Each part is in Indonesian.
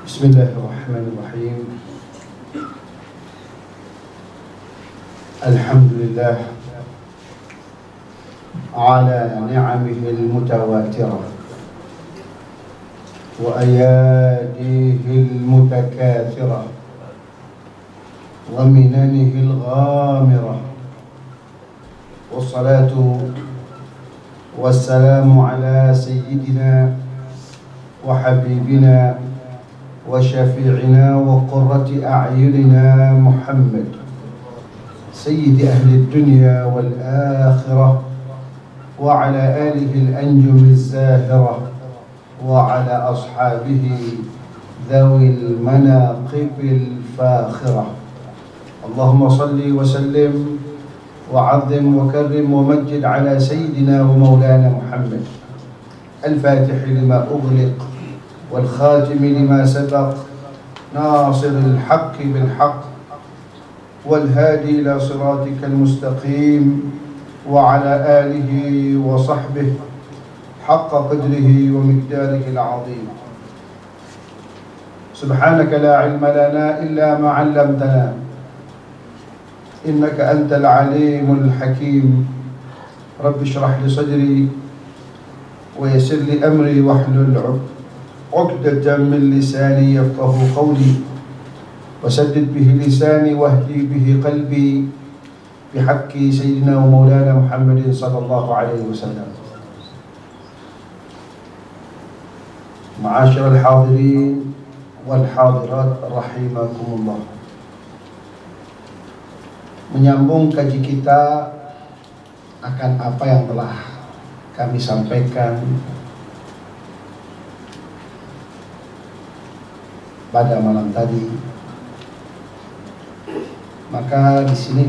Bismillahirrahmanirrahim. Alhamdulillah ala ni'amihi al-mutawatirah wa ayadihi al-mutakathirah wa minanihi al-ghamirah. Wassalatu wassalamu ala sayyidina wa habibina وشفيعنا وقرة أعيننا محمد سيد أهل الدنيا والآخرة وعلى آله الأنجم الزاهرة وعلى أصحابه ذوي المناقب الفاخرة. اللهم صل وسلم وعظم وكرم ومجد على سيدنا ومولانا محمد الفاتح لما أغلق والخاتم لما سبق ناصر الحق بالحق والهادي إلى صراطك المستقيم وعلى آله وصحبه حق قدره ومقداره العظيم. سبحانك لا علم لنا إلا ما علمتنا إنك أنت العليم الحكيم. رب اشرح لي صدري ويسر لي أمري واحلل عقدة من لساني يفقه قولي وسدد به لساني واهدي به قلبي بحق سيدنا ومولانا محمد صلى الله عليه وسلم. معاشر الحاضرين والحاضرات رحمكم الله. Menyambung kaji kita akan apa yang telah kami sampaikan pada malam tadi, maka di sini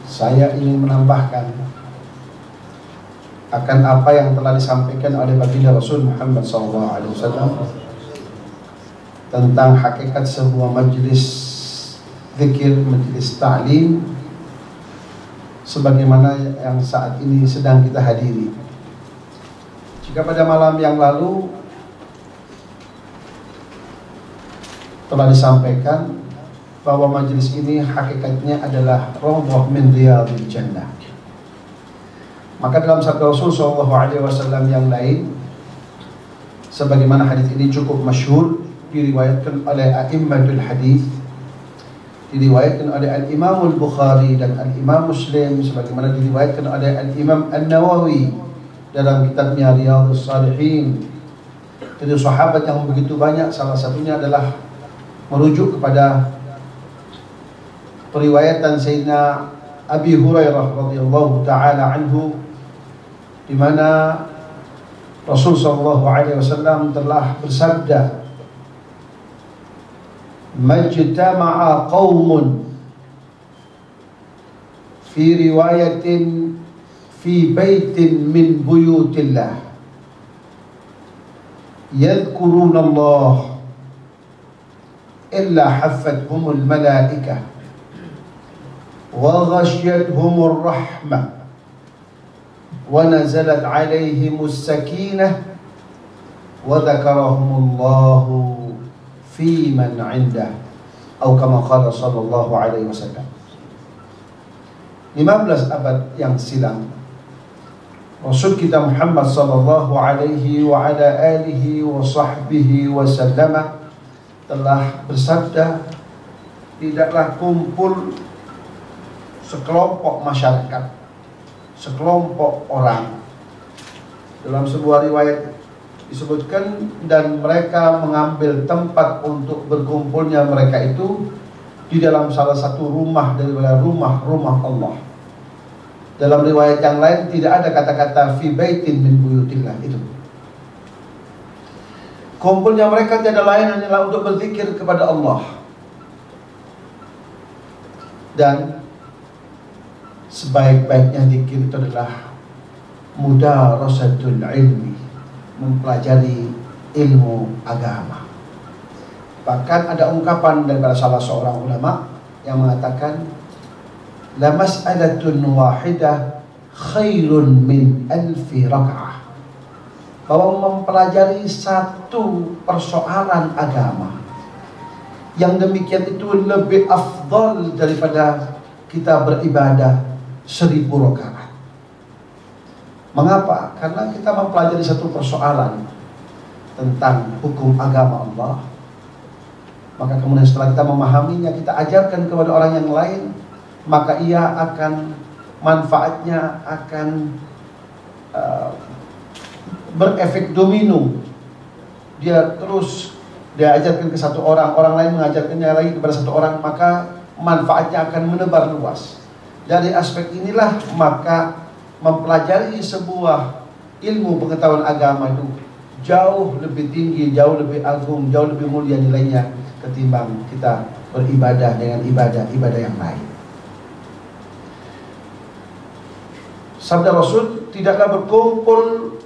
saya ingin menambahkan akan apa yang telah disampaikan oleh baginda Rasul Muhammad SAW tentang hakikat sebuah majelis zikir, majelis ta'lim, sebagaimana yang saat ini sedang kita hadiri. Jika pada malam yang lalu telah disampaikan bahwa majelis ini hakikatnya adalah rawdah min riyadil jannah, maka dalam sabda Rasul SAW yang lain, sebagaimana hadis ini cukup masyhur, diriwayatkan oleh a'immatul hadis, diriwayatkan oleh al-Imam al-Bukhari dan al-Imam Muslim, sebagaimana diriwayatkan oleh al-Imam An-Nawawi dalam kitabnya Riyadhus Shalihin, dari sahabat yang begitu banyak. Salah satunya adalah merujuk kepada periwayatan Sayyidina Abi Hurairah radhiyallahu taala anhu, di mana Rasul sallallahu alaihi wasallam telah bersabda, "Majtama'a qaumun fi riwayatin fi baitin min buyutillah yadhkuruna Allah إلا حفتهم الملائكة وغشيتهم الرحمة ونزلت عليهم السكينة وذكرهم الله في من عنده أو كما قال صلى الله عليه وسلم. 15 abad yang silam, Rasul kita Muhammad sallallahu alaihi wa ala alihi wa sahbihi wa sallama telah bersabda, tidaklah kumpul sekelompok masyarakat, sekelompok orang. Dalam sebuah riwayat disebutkan, dan mereka mengambil tempat untuk berkumpulnya mereka itu di dalam salah satu rumah daripada rumah-rumah Allah. Dalam riwayat yang lain tidak ada kata-kata fi baitin min buyutillah itu. Kumpulnya mereka tiada lain hanyalah untuk berzikir kepada Allah. Dan sebaik-baiknya zikir itu adalah mudarasatul ilmi, mempelajari ilmu agama. Bahkan ada ungkapan daripada salah seorang ulama yang mengatakan, la mas'alatun wahidah khairun min alfi rak'ah. bahwa mempelajari satu persoalan agama yang demikian itu lebih afdal daripada kita beribadah 1000 rakaat. Mengapa? Karena kita mempelajari satu persoalan tentang hukum agama Allah, maka kemudian setelah kita memahaminya, kita ajarkan kepada orang yang lain, maka ia akan manfaatnya akan berefek domino. Dia ajarkan ke satu orang, orang lain mengajarkannya lagi kepada satu orang, maka manfaatnya akan menebar luas. Dari aspek inilah maka mempelajari sebuah ilmu pengetahuan agama itu jauh lebih tinggi, jauh lebih agung, jauh lebih mulia nilainya ketimbang kita beribadah dengan ibadah yang lain. Sabda Rasul, tidaklah berkumpul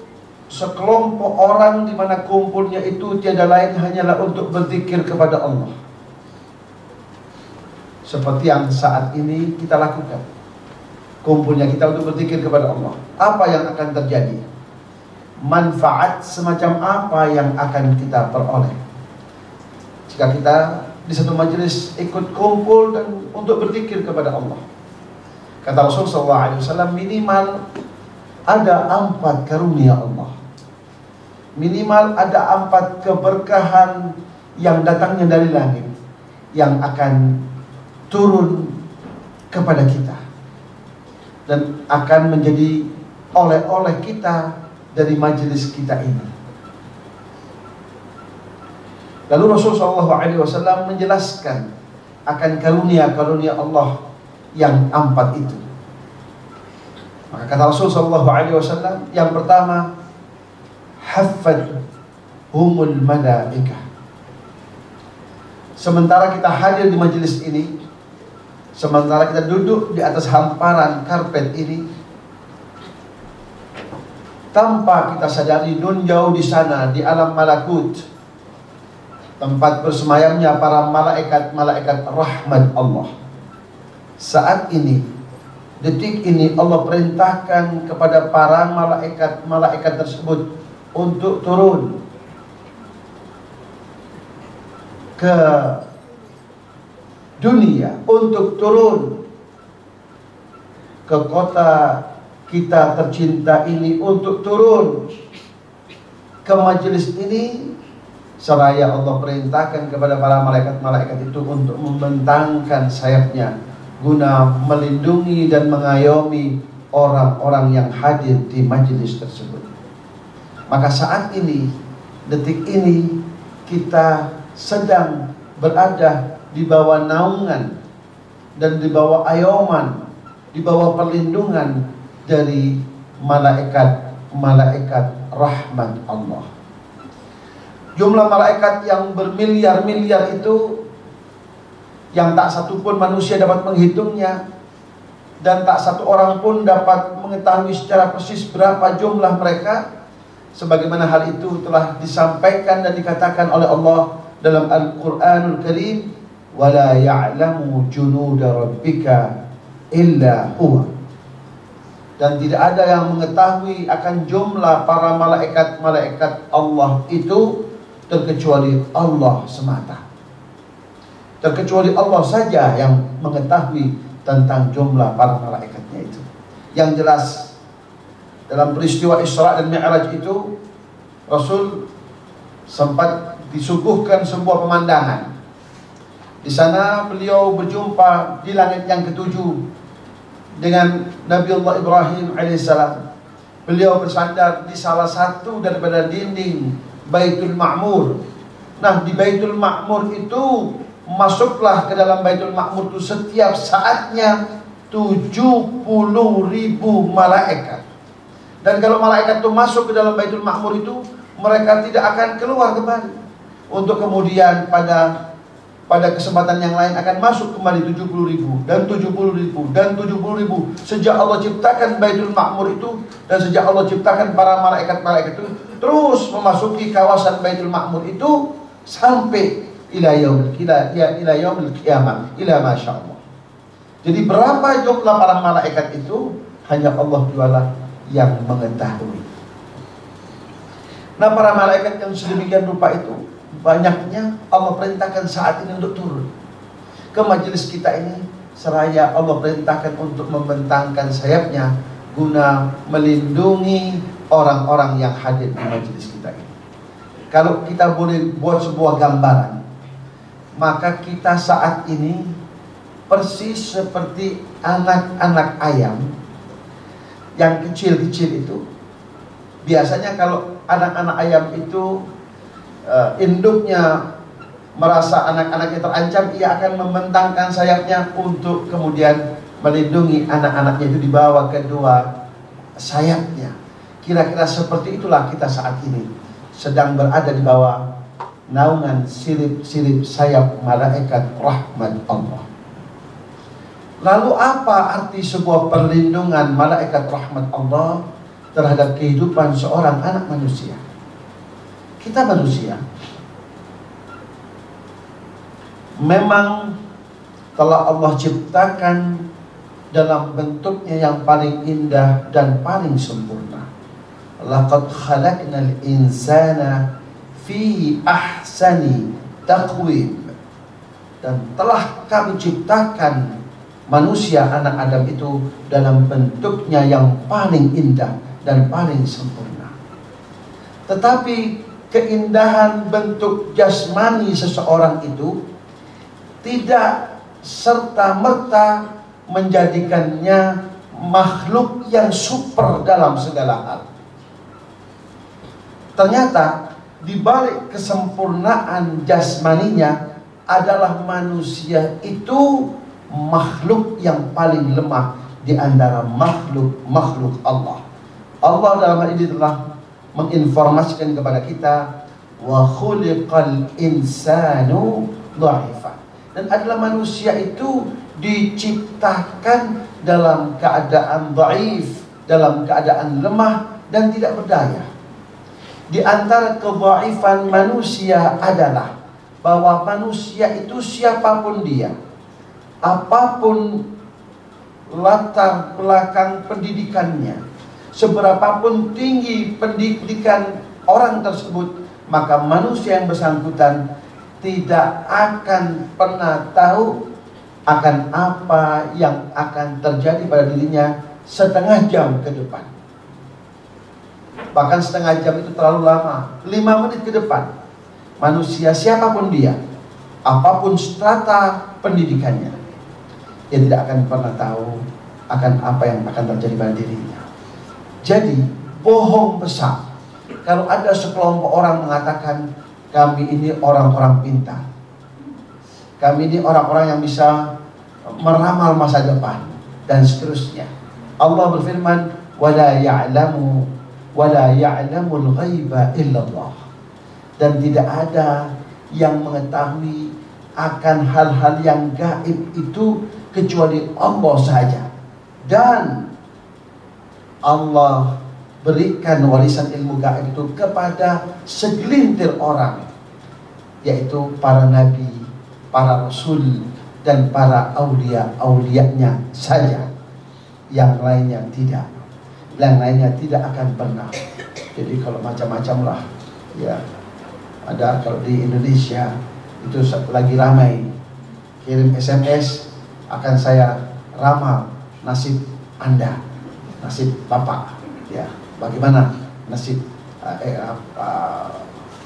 sekelompok orang di mana kumpulnya itu tiada lain hanyalah untuk berzikir kepada Allah. Seperti yang saat ini kita lakukan. Kumpulnya kita untuk berzikir kepada Allah. Apa yang akan terjadi? Manfaat semacam apa yang akan kita peroleh jika kita di satu majelis ikut kumpul dan untuk berzikir kepada Allah? Kata Rasulullah SAW, minimal ada 4 karunia Allah, minimal ada 4 keberkahan yang datangnya dari langit yang akan turun kepada kita dan akan menjadi oleh-oleh kita dari majelis kita ini. Lalu Rasulullah SAW menjelaskan akan karunia-karunia Allah yang 4 itu. Maka kata Rasulullah SAW, yang pertama, haffadhumul malaikah. Sementara kita hadir di majelis ini, sementara kita duduk di atas hamparan karpet ini, tanpa kita sadari nun jauh di sana di alam malakut, tempat bersemayamnya para malaikat-malaikat rahmat Allah. Saat ini, detik ini, Allah perintahkan kepada para malaikat-malaikat tersebut untuk turun ke dunia, untuk turun ke kota kita tercinta ini, untuk turun ke majelis ini, seraya Allah perintahkan kepada para malaikat-malaikat itu untuk membentangkan sayapnya guna melindungi dan mengayomi orang-orang yang hadir di majelis tersebut. Maka saat ini, detik ini, kita sedang berada di bawah naungan dan di bawah ayoman, di bawah perlindungan dari malaikat-malaikat rahmat Allah. Jumlah malaikat yang bermiliar-miliar itu, yang tak satu pun manusia dapat menghitungnya, dan tak satu orang pun dapat mengetahui secara persis berapa jumlah mereka, sebagaimana hal itu telah disampaikan dan dikatakan oleh Allah dalam Al-Quranul Karim, وَلَا يَعْلَمُ جُنُودَ رَبِّكَ إِلَّا هُوَ. Dan tidak ada yang mengetahui akan jumlah para malaikat-malaikat Allah itu terkecuali Allah semata. Terkecuali Allah saja yang mengetahui tentang jumlah para malaikatnya itu. Yang jelas, dalam peristiwa Isra dan Mi'raj itu, Rasul sempat disuguhkan sebuah pemandangan. Di sana beliau berjumpa di langit yang ketujuh dengan Nabi Allah Ibrahim alaihissalam. Beliau bersandar di salah satu daripada dinding Baitul Ma'mur. Nah, di Baitul Ma'mur itu, masuklah ke dalam Baitul Ma'mur itu setiap saatnya 70.000 malaikat. Dan kalau malaikat itu masuk ke dalam Baitul Ma'mur itu, mereka tidak akan keluar kembali. Untuk kemudian pada kesempatan yang lain akan masuk kembali 70.000 dan 70.000 dan 70.000. Sejak Allah ciptakan Baitul Ma'mur itu dan sejak Allah ciptakan para malaikat-malaikat itu, terus memasuki kawasan Baitul Ma'mur itu sampai ila yaumil qiyamah, ila masyaallah. Jadi berapa jumlah para malaikat itu hanya Allah Ta'ala yang mengetahui. Nah, para malaikat yang sedemikian rupa itu, banyaknya Allah perintahkan saat ini untuk turun ke majelis kita ini, seraya Allah perintahkan untuk membentangkan sayapnya guna melindungi orang-orang yang hadir di majelis kita ini. Kalau kita boleh buat sebuah gambaran, maka kita saat ini persis seperti anak-anak ayam yang kecil-kecil itu. Biasanya kalau anak-anak ayam itu induknya merasa anak-anaknya terancam, ia akan membentangkan sayapnya untuk kemudian melindungi anak-anaknya itu di bawah kedua sayapnya. Kira-kira seperti itulah kita saat ini, sedang berada di bawah naungan sirip-sirip sayap malaikat rahmat Allah. Lalu apa arti sebuah perlindungan malaikat rahmat Allah terhadap kehidupan seorang anak manusia? Kita manusia memang telah Allah ciptakan dalam bentuknya yang paling indah dan paling sempurna. Laqad khalaqnal insana fi ahsani taqwim. Dan telah kami ciptakan manusia anak Adam itu dalam bentuknya yang paling indah dan paling sempurna. Tetapi keindahan bentuk jasmani seseorang itu tidak serta-merta menjadikannya makhluk yang super dalam segala hal. Ternyata di balik kesempurnaan jasmaninya adalah manusia itu makhluk yang paling lemah di antara makhluk-makhluk Allah. Allah dalam hal ini telah menginformasikan kepada kita, wa khuliqal insanu dha'ifa. Dan adalah manusia itu diciptakan dalam keadaan dhaif, dalam keadaan lemah dan tidak berdaya. Di antara kedhaifan manusia adalah bahwa manusia itu siapapun dia, apapun latar belakang pendidikannya, seberapapun tinggi pendidikan orang tersebut, maka manusia yang bersangkutan tidak akan pernah tahu akan apa yang akan terjadi pada dirinya setengah jam ke depan. Bahkan setengah jam itu terlalu lama, 5 menit ke depan. Manusia siapapun dia, apapun strata pendidikannya, dia tidak akan pernah tahu akan apa yang akan terjadi pada dirinya. Jadi bohong besar kalau ada sekelompok orang mengatakan kami ini orang-orang pintar, kami ini orang-orang yang bisa meramal masa depan dan seterusnya. Allah berfirman, wala ya'lamul ghaiba illallah. Dan tidak ada yang mengetahui akan hal-hal yang gaib itu kecuali Allah saja. Dan Allah berikan warisan ilmu gaib itu kepada segelintir orang, yaitu para nabi, para rasul, dan para aulia-aulianya saja. Yang lainnya tidak. Yang lainnya tidak akan pernah. Jadi kalau macam-macam lah, ya. Ada kalau di Indonesia itu lagi ramai kirim SMS, akan saya ramal nasib Anda, nasib Bapak, ya. Bagaimana nasib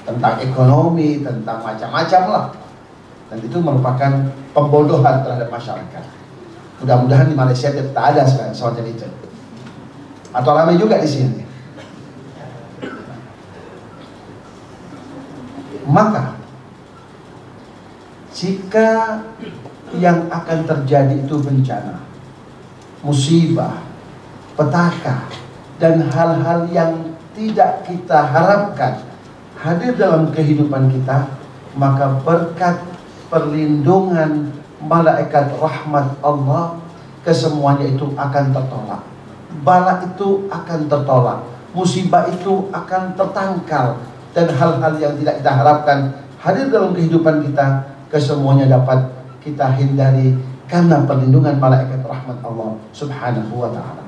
tentang ekonomi, tentang macam-macam lah. Dan itu merupakan pembodohan terhadap masyarakat. Mudah-mudahan di Malaysia tidak ada sekarang semacam itu. Atau ramai juga di sini. Maka jika yang akan terjadi itu bencana, musibah, petaka, dan hal-hal yang tidak kita harapkan hadir dalam kehidupan kita, maka berkat perlindungan malaikat rahmat Allah, kesemuanya itu akan tertolak. Bala itu akan tertolak, musibah itu akan tertangkal, dan hal-hal yang tidak kita harapkan hadir dalam kehidupan kita, kesemuanya dapat kita hindari karena perlindungan malaikat rahmat Allah subhanahu wa ta'ala.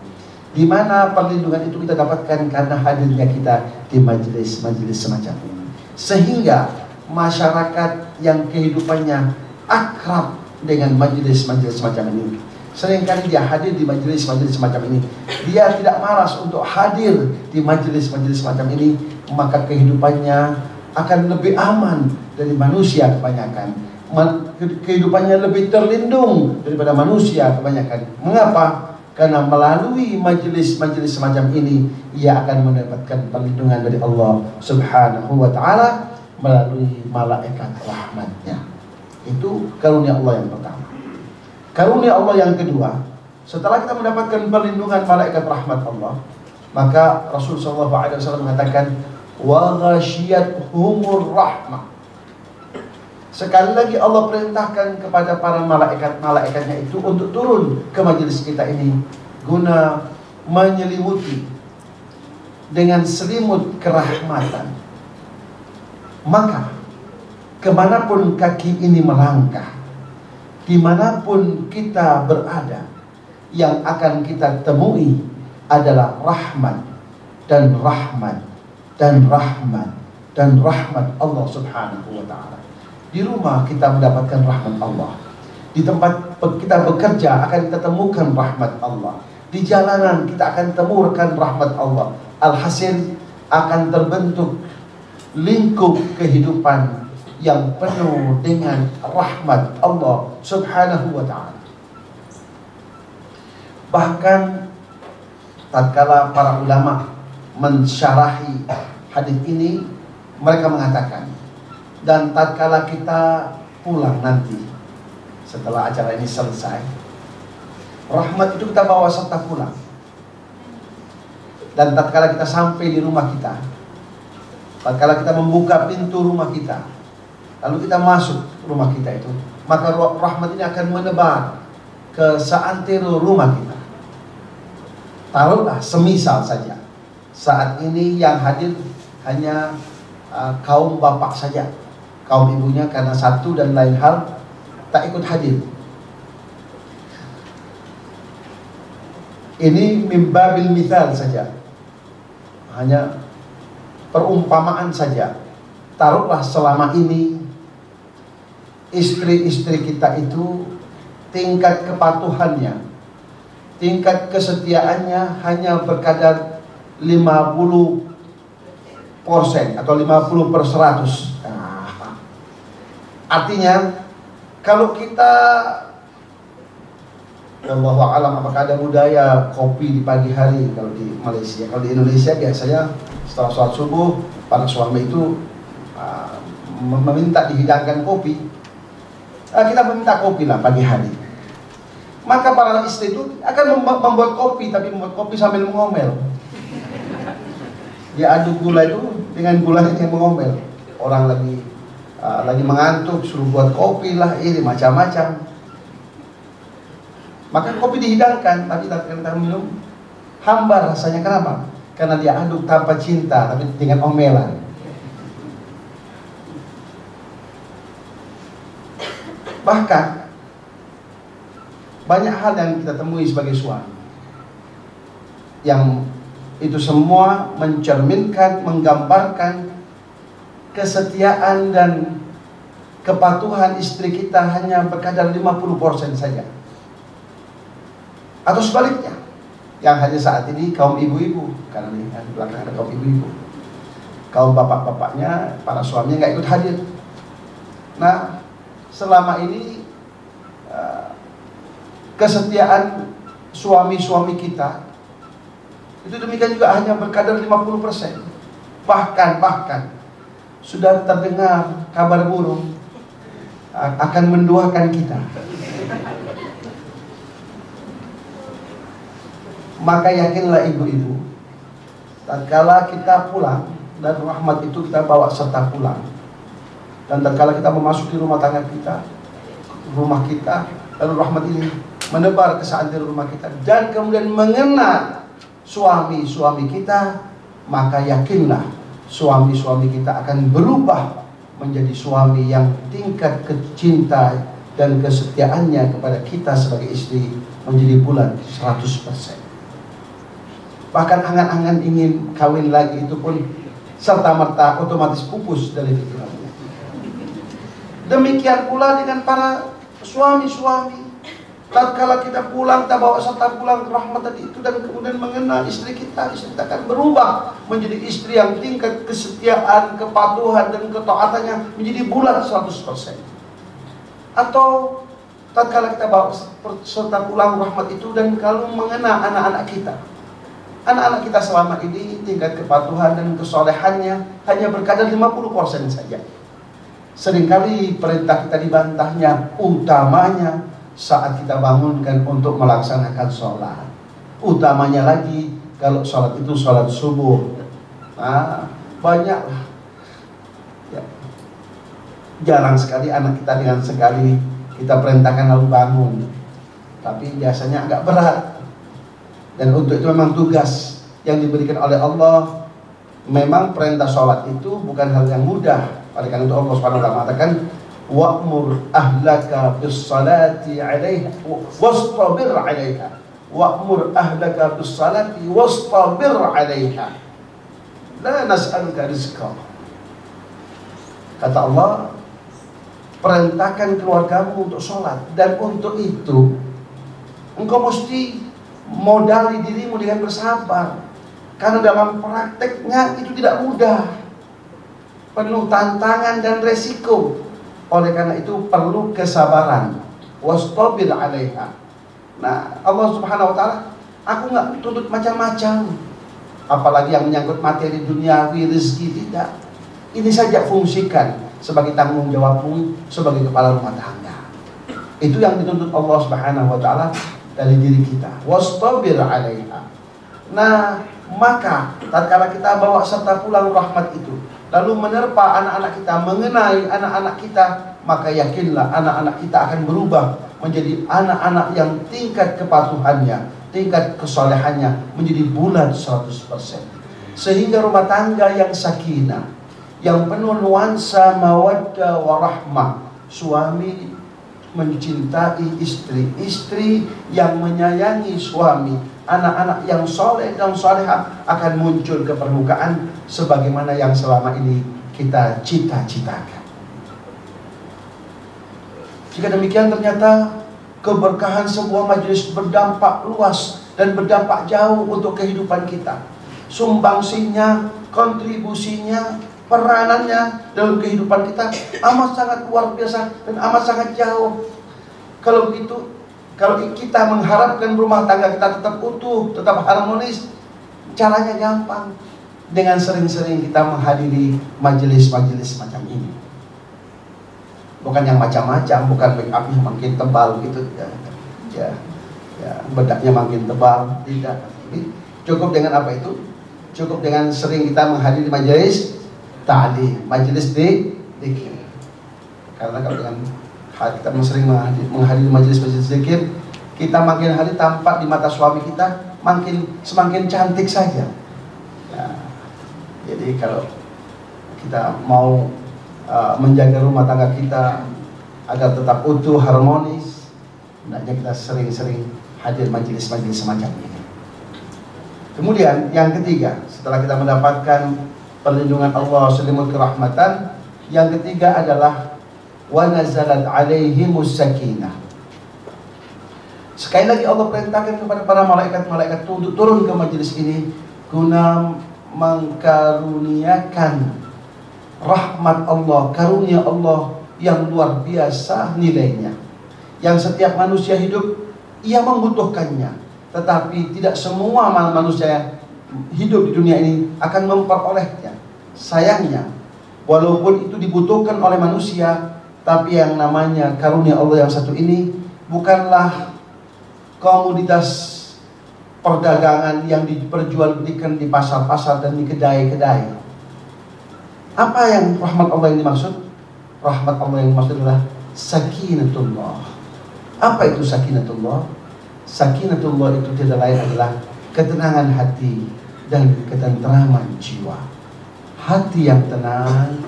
Di mana perlindungan itu kita dapatkan karena hadirnya kita di di majelis-majelis semacam ini, sehingga masyarakat yang kehidupannya akrab dengan majelis-majelis semacam ini, seringkali dia hadir di majelis-majelis semacam ini, dia tidak malas untuk hadir di majelis-majelis semacam ini, maka kehidupannya akan lebih aman dari manusia kebanyakan. Kehidupannya lebih terlindung daripada manusia kebanyakan. Mengapa? Karena melalui majelis-majelis semacam ini ia akan mendapatkan perlindungan dari Allah Subhanahu wa ta'ala melalui malaikat rahmatnya. Itu karunia Allah yang pertama. Karunia Allah yang kedua, setelah kita mendapatkan perlindungan malaikat rahmat Allah, maka Rasulullah SAW mengatakan wa ghasyiyatuhumur rahmah. Sekali lagi Allah perintahkan kepada para malaikat-malaikatnya itu untuk turun ke majelis kita ini guna menyelimuti dengan selimut kerahmatan. Maka kemanapun kaki ini melangkah, dimanapun kita berada, yang akan kita temui adalah rahmat dan rahmat dan rahmat dan rahmat Allah Subhanahu wa ta'ala. Di rumah kita mendapatkan rahmat Allah. Di tempat kita bekerja akan kita temukan rahmat Allah. Di jalanan kita akan temukan rahmat Allah. Alhasil akan terbentuk lingkup kehidupan yang penuh dengan rahmat Allah Subhanahu wa ta'ala. Bahkan tatkala para ulama mensyarahi hadis ini, mereka mengatakan, dan tatkala kita pulang nanti setelah acara ini selesai, rahmat itu kita bawa serta pulang. Dan tatkala kita sampai di rumah kita, tatkala kita membuka pintu rumah kita, lalu kita masuk rumah kita itu, maka rahmat ini akan menebar ke seantero rumah kita. Taruhlah semisal saja saat ini yang hadir hanya kaum bapak saja, kaum ibunya karena satu dan lain hal tak ikut hadir. Ini mimbabil mithal saja, hanya perumpamaan saja. Taruhlah selama ini istri-istri kita itu tingkat kepatuhannya, tingkat kesetiaannya hanya berkadar 50% atau 50/100. Artinya kalau kita, Allahu a'lam, apakah ada budaya kopi di pagi hari kalau di Malaysia? Kalau di Indonesia biasanya setelah sholat subuh para suami itu meminta dihidangkan kopi. Kita meminta kopi lah pagi hari. Maka para istri itu akan membuat kopi, tapi membuat kopi sambil mengomel. Dia aduk gula itu dengan gula yang mengomel. Orang lagi mengantuk, suruh buat kopi lah, ini macam-macam. Maka kopi dihidangkan, tapi tak kita minum hambar rasanya. Kenapa? Karena dia aduk tanpa cinta, tapi dengan omelan. Bahkan banyak hal yang kita temui sebagai suami, yang itu semua mencerminkan, menggambarkan kesetiaan dan kepatuhan istri kita hanya berkadar 50% saja. Atau sebaliknya, yang hanya saat ini kaum ibu-ibu, karena di belakang ada kaum ibu-ibu, kaum bapak-bapaknya, para suaminya nggak ikut hadir. Nah, selama ini kesetiaan suami-suami kita itu demikian juga hanya berkadar 50%. Bahkan sudah terdengar kabar burung akan menduakan kita. Maka yakinlah ibu-ibu, tatkala kita pulang, dan rahmat itu kita bawa serta pulang, dan tatkala kita memasuki rumah tangga kita, rumah kita, lalu rahmat ini menebar ke seantero rumah kita dan kemudian mengena suami-suami kita, maka yakinlah suami-suami kita akan berubah menjadi suami yang tingkat kecinta dan kesetiaannya kepada kita sebagai istri menjadi bulat 100%. Bahkan angan-angan ingin kawin lagi itu pun serta-merta otomatis pupus dari pikirannya. Demikian pula dengan para suami-suami. Tatkala kita pulang, kita bawa serta pulang rahmat tadi itu dan kemudian mengenal istri kita akan berubah menjadi istri yang tingkat kesetiaan, kepatuhan dan ketaatannya menjadi bulat 100%. Atau tatkala kita bawa serta pulang rahmat itu dan kalau mengenal anak-anak kita. Anak-anak kita selama ini tingkat kepatuhan dan kesolehannya hanya berkadar 50% saja. Seringkali perintah kita dibantahnya, utamanya saat kita bangunkan untuk melaksanakan sholat. Utamanya lagi kalau sholat itu sholat subuh. Nah, banyak ya. Jarang sekali anak kita dengan sekali kita perintahkan lalu bangun. Tapi biasanya agak berat. Dan untuk itu memang tugas yang diberikan oleh Allah. Memang perintah sholat itu bukan hal yang mudah. Oleh karena itu Allah SWT mengatakan, wa'mur ahlaka bis-salati 'alaiha wastabir 'alaiha. Wa'mur ahlaka bis-salati wastabir 'alaiha. La nas'aluka rizqa. Kata Allah, perintahkan keluargamu untuk sholat, dan untuk itu engkau mesti modali dirimu dengan bersabar, karena dalam prakteknya itu tidak mudah, penuh tantangan dan resiko. Oleh karena itu perlu kesabaran. Wastabir 'alaiha. Nah, Allah Subhanahu wa taala, aku nggak tuntut macam-macam, apalagi yang menyangkut materi duniawi, rezeki, tidak. Ini saja fungsikan sebagai tanggung jawabmu sebagai kepala rumah tangga. Itu yang dituntut Allah Subhanahu wa taala dari diri kita. Wastabir 'alaiha. Nah, maka tatkala kita bawa serta pulang rahmat itu, lalu menerpa anak-anak kita, mengenai anak-anak kita, maka yakinlah anak-anak kita akan berubah menjadi anak-anak yang tingkat kepatuhannya, tingkat kesolehannya menjadi bulat 100%. Sehingga rumah tangga yang sakinah, yang penuh nuansa mawaddah warahmah. Suami mencintai istri, istri yang menyayangi suami, anak-anak yang soleh dan solehah akan muncul ke permukaan sebagaimana yang selama ini kita cita-citakan. Jika demikian, ternyata keberkahan sebuah majelis berdampak luas dan berdampak jauh untuk kehidupan kita. Sumbangsinya, kontribusinya, peranannya dalam kehidupan kita amat sangat luar biasa dan amat sangat jauh. Kalau begitu, kalau kita mengharapkan rumah tangga kita tetap utuh, tetap harmonis, caranya gampang. Dengan sering-sering kita menghadiri majelis-majelis macam ini. Bukan yang macam-macam, bukan make up-nya makin tebal gitu, ya, bedaknya makin tebal, tidak. Cukup dengan apa itu? Cukup dengan sering kita menghadiri majelis ta'lim, majelis dzikir. Karena kalau dengan kita sering menghadiri majelis-majelis dzikir, kita makin hari tampak di mata suami kita semakin cantik saja. Ya, jadi kalau kita mau menjaga rumah tangga kita agar tetap utuh, harmonis, hendaknya kita sering-sering hadir majelis-majelis semacam ini. Kemudian yang ketiga, setelah kita mendapatkan perlindungan Allah, selimut kerahmatan, yang ketiga adalah wa nazalat alaihimus sakinah. Sekali lagi Allah perintahkan kepada para malaikat-malaikat untuk turun ke majelis ini guna mengkaruniakan rahmat Allah, karunia Allah yang luar biasa nilainya, yang setiap manusia hidup ia membutuhkannya, tetapi tidak semua manusia yang hidup di dunia ini akan memperolehnya. Sayangnya, walaupun itu dibutuhkan oleh manusia, tapi yang namanya karunia Allah yang satu ini bukanlah komoditas perdagangan yang diperjualbelikan di pasar-pasar dan di kedai-kedai. Apa yang rahmat Allah yang dimaksud? Rahmat Allah yang dimaksud adalah sakinatullah. Apa itu sakinatullah? Sakinatullah itu tidak lain adalah ketenangan hati dan ketentraman jiwa. Hati yang tenang,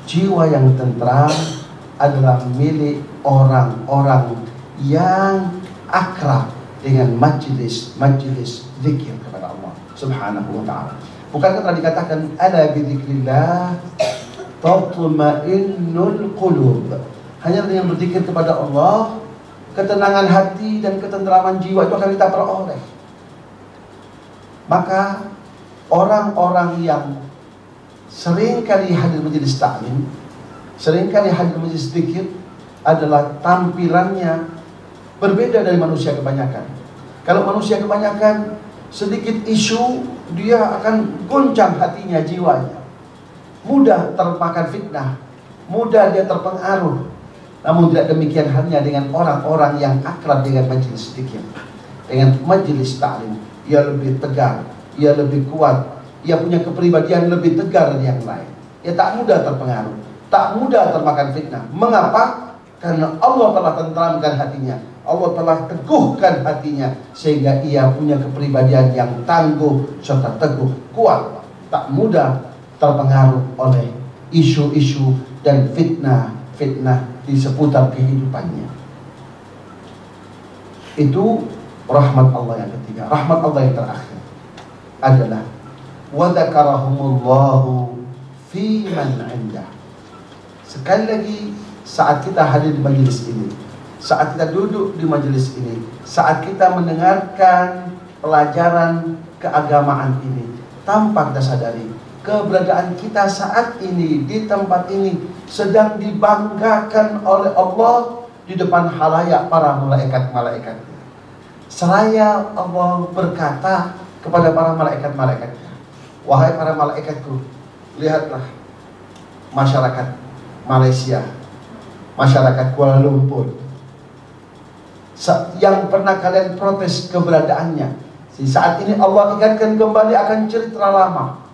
jiwa yang tentram adalah milik orang-orang yang akrab dengan majelis-majelis zikir kepada Allah Subhanahu wa ta'ala. Bukankah telah dikatakan ala bidzikrillah tatma'innul qulub. Hanya dengan berzikir kepada Allah, ketenangan hati dan ketenteraman jiwa itu akan kita peroleh. Maka orang-orang yang seringkali hadir majelis taklim, seringkali hadir majelis zikir, adalah tampilannya berbeda dari manusia kebanyakan. Kalau manusia kebanyakan, sedikit isu dia akan goncang hatinya, jiwanya, mudah termakan fitnah, mudah dia terpengaruh. Namun tidak demikian halnya dengan orang-orang yang akrab dengan majelis zikir, dengan majelis taklim. Ia lebih tegar, ia lebih kuat, ia punya kepribadian lebih tegar dari yang lain. Ia tak mudah terpengaruh, tak mudah termakan fitnah. Mengapa? Karena Allah telah tenteramkan hatinya, Allah telah teguhkan hatinya, sehingga ia punya kepribadian yang tangguh serta teguh, kuat, tak mudah terpengaruh oleh isu-isu dan fitnah-fitnah di seputar kehidupannya. Itu rahmat Allah yang ketiga. Rahmat Allah yang terakhir adalah wa dzakarahumullahu fi man 'indah. Sekali lagi, saat kita hadir di majelis ini, saat kita duduk di majelis ini, saat kita mendengarkan pelajaran keagamaan ini, tanpa kita sadari keberadaan kita saat ini di tempat ini sedang dibanggakan oleh Allah di depan halayak para malaikat-malaikatnya. Seraya Allah berkata kepada para malaikat-malaikatnya, wahai para malaikatku, lihatlah masyarakat Malaysia, masyarakat Kuala Lumpur, yang pernah kalian protes keberadaannya. Saat ini Allah ingatkan kembali akan cerita lama.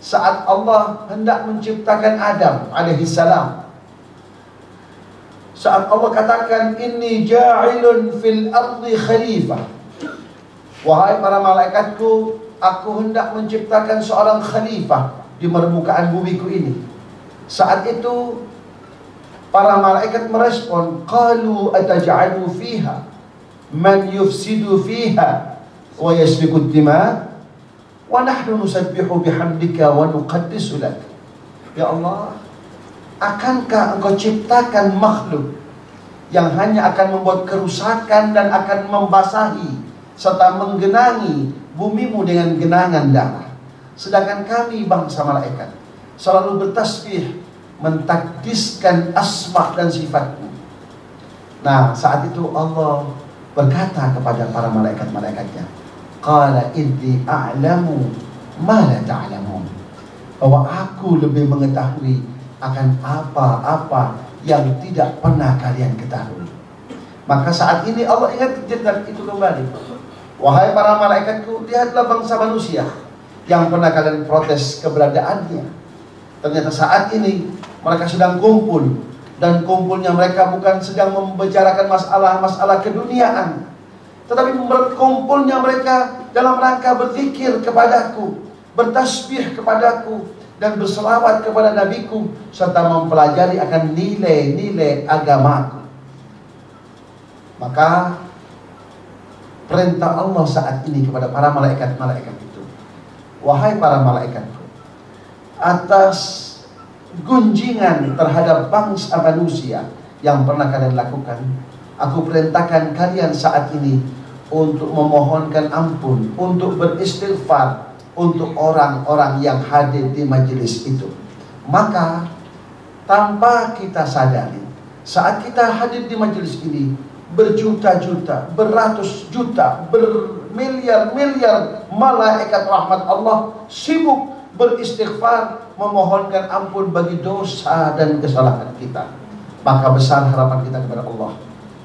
Saat Allah hendak menciptakan Adam alaihissalam, saat Allah katakan inni ja'ilun fil ardi khalifah, wahai para malaikatku, aku hendak menciptakan seorang khalifah di permukaan bumiku ini. Saat itu para malaikat merespon, qalu ataj'alu fiha man yufsidu fiha wa yasfiku ad-dima wa nahnu nusabbihu bihamdika wa nuqaddisu lak. Ya Allah, akankah engkau ciptakan makhluk yang hanya akan membuat kerusakan dan akan membasahi serta menggenangi bumimu dengan genangan darah, sedangkan kami bangsa malaikat selalu bertasbih mentakdiskan asma dan sifatmu. Nah, saat itu Allah berkata kepada para malaikat-malaikatnya, qala inni a'lamu ma la ta'lamun, bahwa aku lebih mengetahui akan apa-apa yang tidak pernah kalian ketahui. Maka saat ini Allah ingat kejadian itu kembali. Wahai para malaikatku, lihatlah bangsa manusia yang pernah kalian protes keberadaannya. Ternyata saat ini mereka sedang kumpul, dan kumpulnya mereka bukan sedang membicarakan masalah-masalah keduniaan, tetapi kumpulnya mereka dalam rangka berzikir kepadaku, bertasbih kepadaku, dan berselawat kepada nabiku, serta mempelajari akan nilai-nilai agamaku. Maka perintah Allah saat ini kepada para malaikat-malaikat itu, wahai para malaikatku, atas gunjingan terhadap bangsa manusia yang pernah kalian lakukan, aku perintahkan kalian saat ini untuk memohonkan ampun, untuk beristighfar untuk orang-orang yang hadir di majelis itu. Maka tanpa kita sadari, saat kita hadir di majelis ini, berjuta-juta, beratus juta, bermiliar-miliar malaikat rahmat Allah sibuk beristighfar, memohonkan ampun bagi dosa dan kesalahan kita. Maka besar harapan kita kepada Allah.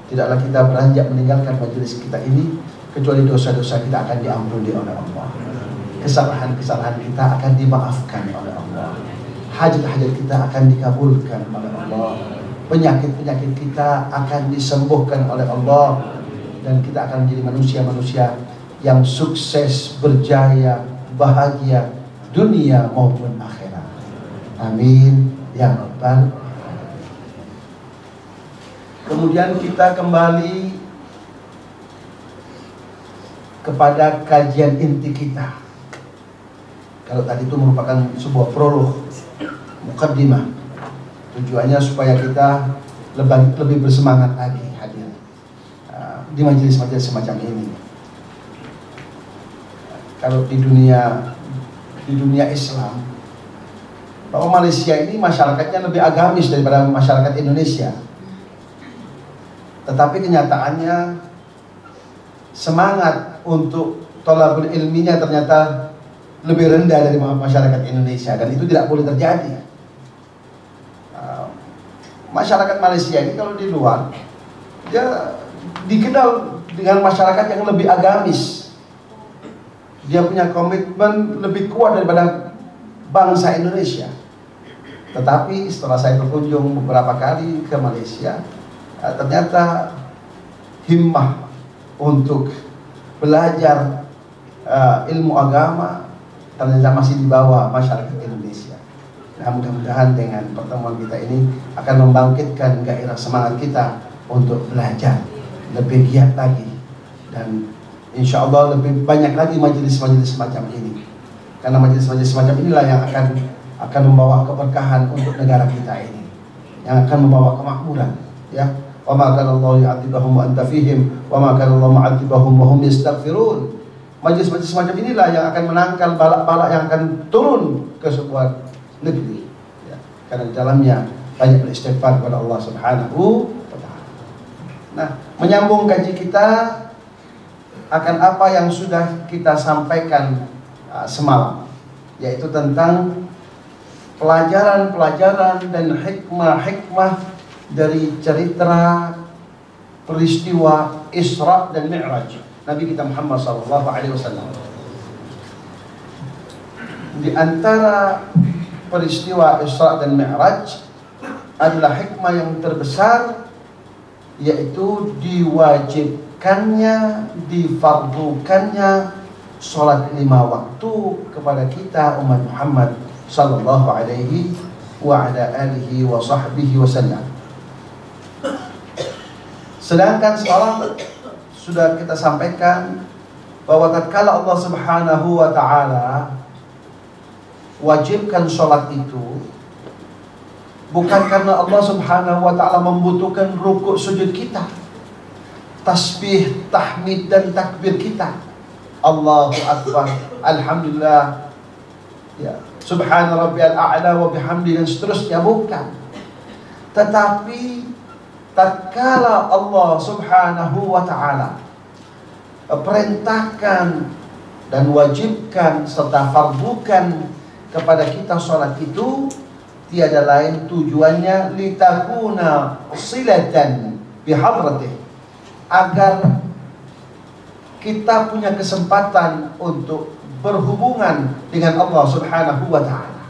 Tidaklah kita beranjak meninggalkan majelis kita ini kecuali dosa-dosa kita akan diampuni oleh Allah, kesalahan-kesalahan kita akan dimaafkan oleh Allah, hajat-hajat kita akan dikabulkan oleh Allah, penyakit-penyakit kita akan disembuhkan oleh Allah, dan kita akan menjadi manusia-manusia yang sukses, berjaya, bahagia dunia maupun akhirat. Amin ya rabbal alamin. Kemudian kita kembali kepada kajian inti kita, Kalau tadi itu merupakan sebuah prolog, mukaddimah. Tujuannya supaya kita lebih bersemangat lagi hadir di majelis-majelis semacam ini. Kalau di dunia Islam, bahwa Malaysia ini masyarakatnya lebih agamis daripada masyarakat Indonesia. Tetapi kenyataannya semangat untuk thalabul ilminya ternyata lebih rendah dari masyarakat Indonesia, dan itu tidak boleh terjadi. Masyarakat Malaysia ini kalau di luar dia dikenal dengan masyarakat yang lebih agamis. Dia punya komitmen lebih kuat daripada bangsa Indonesia. Tetapi setelah saya berkunjung beberapa kali ke Malaysia, ternyata himmah untuk belajar ilmu agama ternyata masih di bawah masyarakat Indonesia. Nah, mudah-mudahan dengan pertemuan kita ini akan membangkitkan gairah semangat kita untuk belajar lebih giat lagi, dan insya Allah lebih banyak lagi majelis-majelis semacam ini, karena majelis-majelis semacam inilah yang akan membawa keberkahan untuk negara kita ini, yang akan membawa kemakmuran. Ya, wa ma kana Allahu yu'adzibahum wa anta fihim wa ma kana Allahu mu'adzibahum wa hum yastaghfirun. Majelis-majelis semacam inilah yang akan menangkal balak-balak yang akan turun ke sebuah negeri, ya, karena di dalamnya banyak beristighfar kepada Allah Subhanahu wa ta'ala. Nah, menyambung kaji kita akan apa yang sudah kita sampaikan semalam, yaitu tentang pelajaran-pelajaran dan hikmah-hikmah dari cerita peristiwa Isra dan Mi'raj Nabi kita Muhammad SAW. Di antara peristiwa Isra dan Mi'raj adalah hikmah yang terbesar, yaitu diwajibkannya, difardukannya sholat 5 waktu kepada kita umat Muhammad sallallahu alaihi wa ala alihi wa sahbihi wasallam. Sedangkan semalam sudah kita sampaikan bahwa tatkala Allah Subhanahu wa ta'ala wajibkan sholat itu, bukan karena Allah Subhanahu wa ta'ala membutuhkan rukuk sujud kita, tasbih, tahmid dan takbir kita, Allahu Akbar, Alhamdulillah, ya, Subhana Rabbiyal A'la wa bihamdi dan seterusnya, bukan. Tetapi tatkala Allah Subhanahu wa ta'ala perintahkan dan wajibkan serta fardukan kepada kita sholat itu, tiada lain tujuannya litakuna silatan bihadratih, agar kita punya kesempatan untuk berhubungan dengan Allah Subhanahu wa ta'ala.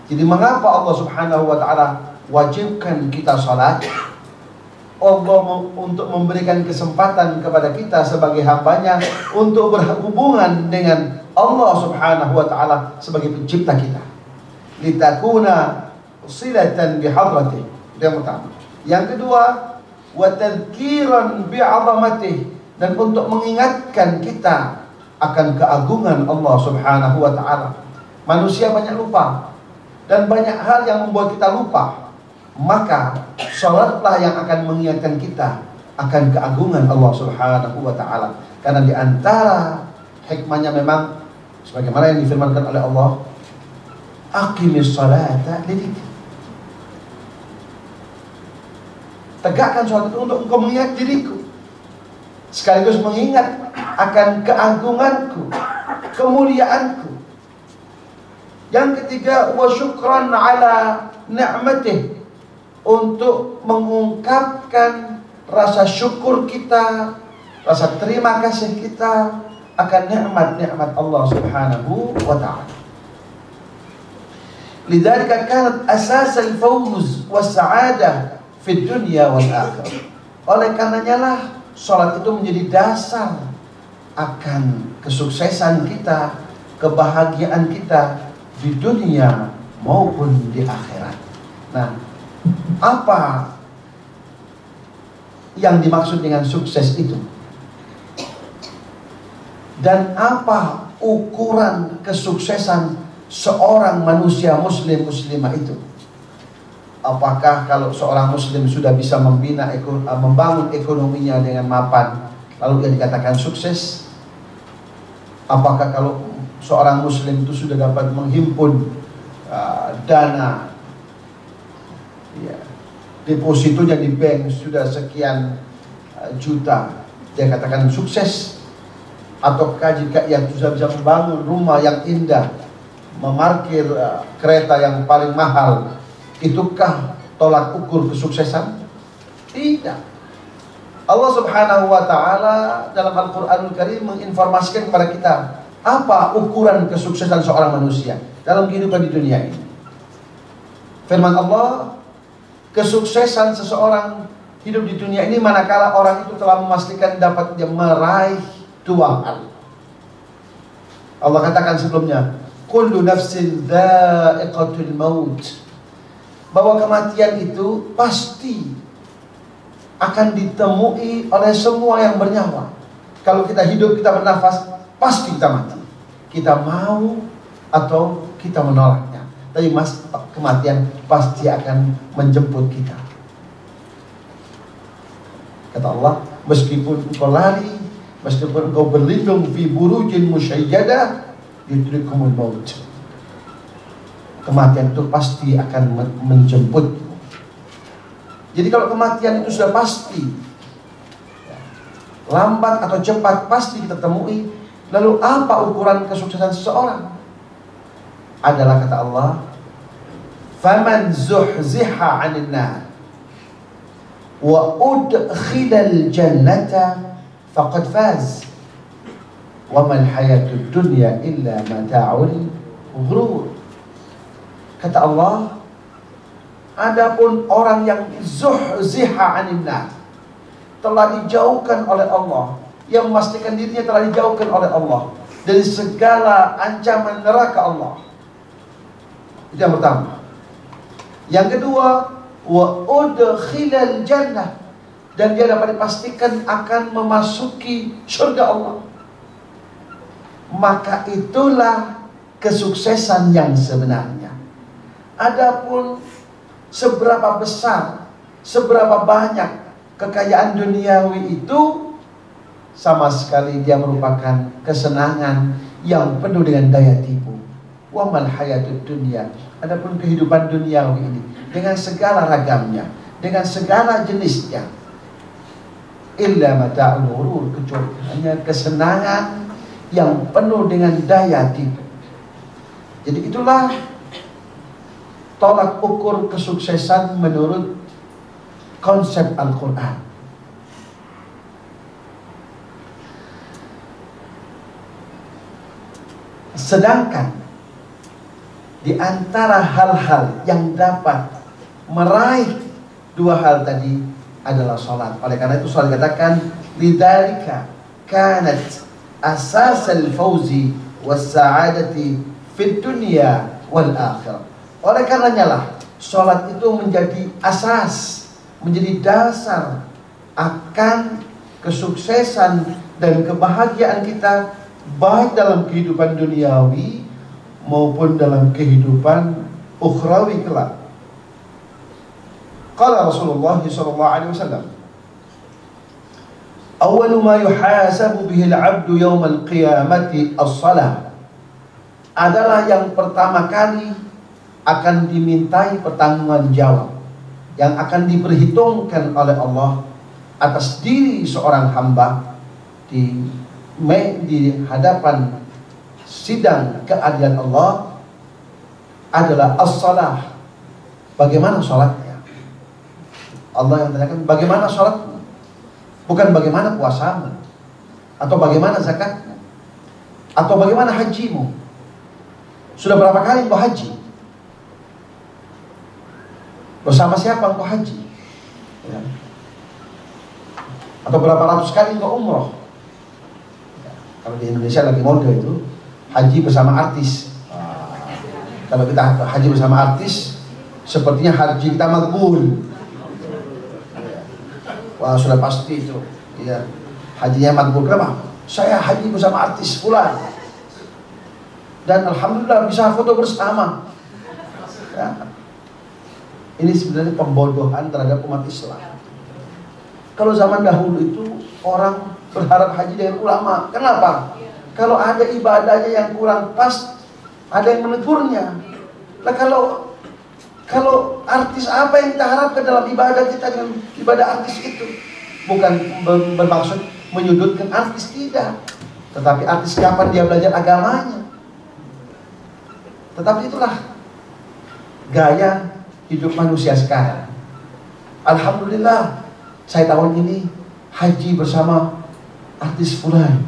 Jadi mengapa Allah Subhanahu wa ta'ala wajibkan kita salat? Allah untuk memberikan kesempatan kepada kita sebagai hambanya untuk berhubungan dengan Allah Subhanahu wa ta'ala sebagai pencipta kita. Litakuna silatan bihadratih, yang pertama. Yang kedua, wa tadhkiran bi'azamatih, dan untuk mengingatkan kita akan keagungan Allah Subhanahu wa ta'ala. Manusia banyak lupa dan banyak hal yang membuat kita lupa. Maka salatlah yang akan mengingatkan kita akan keagungan Allah Subhanahu wa ta'ala. Karena di antara hikmahnya memang sebagaimana yang difirmankan oleh Allah, aqimis salata lidzikri. Tegakkan salat itu untuk engkau mengingat diriku, sekaligus mengingat akan keagunganku, kemuliaanku. Yang ketiga, wa syukran ala ni'matih, untuk mengungkapkan rasa syukur kita, rasa terima kasih kita akan nikmat-nikmat Allah Subhanahu wa ta'ala. Lidzalika kanat asas al-fawz was-sa'adah fi dunya wal akhirah. Oleh karenanya lah salat itu menjadi dasar akan kesuksesan kita, kebahagiaan kita di dunia maupun di akhirat. Nah, apa yang dimaksud dengan sukses itu? Dan apa ukuran kesuksesan seorang manusia muslim muslimah itu? Apakah kalau seorang muslim sudah bisa membangun ekonominya dengan mapan, lalu ia dikatakan sukses? Apakah kalau seorang muslim itu sudah dapat menghimpun dana, depositonya di bank sudah sekian juta, dia katakan sukses? Ataukah jika ia sudah bisa membangun rumah yang indah, memarkir kereta yang paling mahal, itukah tolak ukur kesuksesan? Tidak. Allah Subhanahu wa ta'ala dalam Al-Quranul Karim menginformasikan kepada kita apa ukuran kesuksesan seorang manusia dalam kehidupan di dunia ini. Firman Allah, kesuksesan seseorang hidup di dunia ini manakala orang itu telah memastikan dapat dia meraih dua hal. Allah katakan sebelumnya, kullu nafsin dha'iqatul maut, bahwa kematian itu pasti akan ditemui oleh semua yang bernyawa. Kalau kita hidup, kita bernafas, pasti kita mati. Kita mau atau kita menolaknya, tapi kematian pasti akan menjemput kita. Kata Allah, meskipun engkau lari, meskipun engkau berlindung fi burujin musyayyadah, yudrikumul maut, kematian itu pasti akan menjemput. Jadi kalau kematian itu sudah pasti, lambat atau cepat pasti kita temui, lalu apa ukuran kesuksesan seseorang? Adalah kata Allah, faman zuhziha 'anil nar wa udkhilal jannata faqad faz wa mal hayatud dunya illa mata'ul ghurur. Kata Allah, adapun orang yang zuhziha 'anil nar, telah dijauhkan oleh Allah, yang memastikan dirinya telah dijauhkan oleh Allah dari segala ancaman neraka Allah. Itu yang pertama. Yang kedua, wa udkhilal jannah, dan dia dapat dipastikan akan memasuki surga Allah. Maka itulah kesuksesan yang sebenarnya. Adapun seberapa besar, seberapa banyak kekayaan duniawi itu, sama sekali dia merupakan kesenangan yang penuh dengan daya tipu. Wa mal hayatud dunya, adapun kehidupan duniawi ini dengan segala ragamnya, dengan segala jenisnya, illa mata'ul ghurur, kecuali hanya kesenangan yang penuh dengan daya tipu. Jadi itulah tolak ukur kesuksesan menurut konsep Al-Quran. Sedangkan di antara hal-hal yang dapat meraih dua hal tadi adalah sholat. Oleh karena itu sholat dikatakan lidzalika kanat asasal fauzi was sa'adati fid dunya wal akhirah. Oleh karenanya lah sholat itu menjadi asas, menjadi dasar akan kesuksesan dan kebahagiaan kita, baik dalam kehidupan duniawi maupun dalam kehidupan ukhrawi kelak. Qala Rasulullah sallallahu alaihi wasallam, awwalu ma yuhasabu bihi al-'abdu yawm al-qiyamati as-salah, adalah yang pertama kali akan dimintai pertanggungan jawab, yang akan diperhitungkan oleh Allah atas diri seorang hamba di hadapan sidang keadilan Allah, adalah as-salah. Bagaimana sholatnya? Allah yang tanyakan, bagaimana sholatmu? Bukan bagaimana puasamu, atau bagaimana zakatmu, atau bagaimana hajimu. Sudah berapa kali engkau haji? Bersama siapa engkau haji? Ya. Atau berapa ratus kali engkau umroh? Ya. Kalau di Indonesia lagi mode itu haji bersama artis. Kalau kita haji bersama artis, sepertinya haji kita makbul. Wah, sudah pasti itu. Ya. Hajinya makbul. Kenapa? Saya haji bersama artis fulan. dan alhamdulillah bisa foto bersama. Ya. Ini sebenarnya pembodohan terhadap umat Islam. Kalau zaman dahulu itu orang berharap haji dengan ulama. Kenapa? Kalau ada ibadahnya yang kurang pas, ada yang menegurnya. Nah kalau artis, apa yang kita harapkan dalam ibadah kita dengan ibadah artis itu? Bukan bermaksud menyudutkan artis, tidak. Tetapi artis kapan dia belajar agamanya? Tetapi itulah gaya hidup manusia sekarang. Alhamdulillah, saya tahun ini haji bersama artis fulan,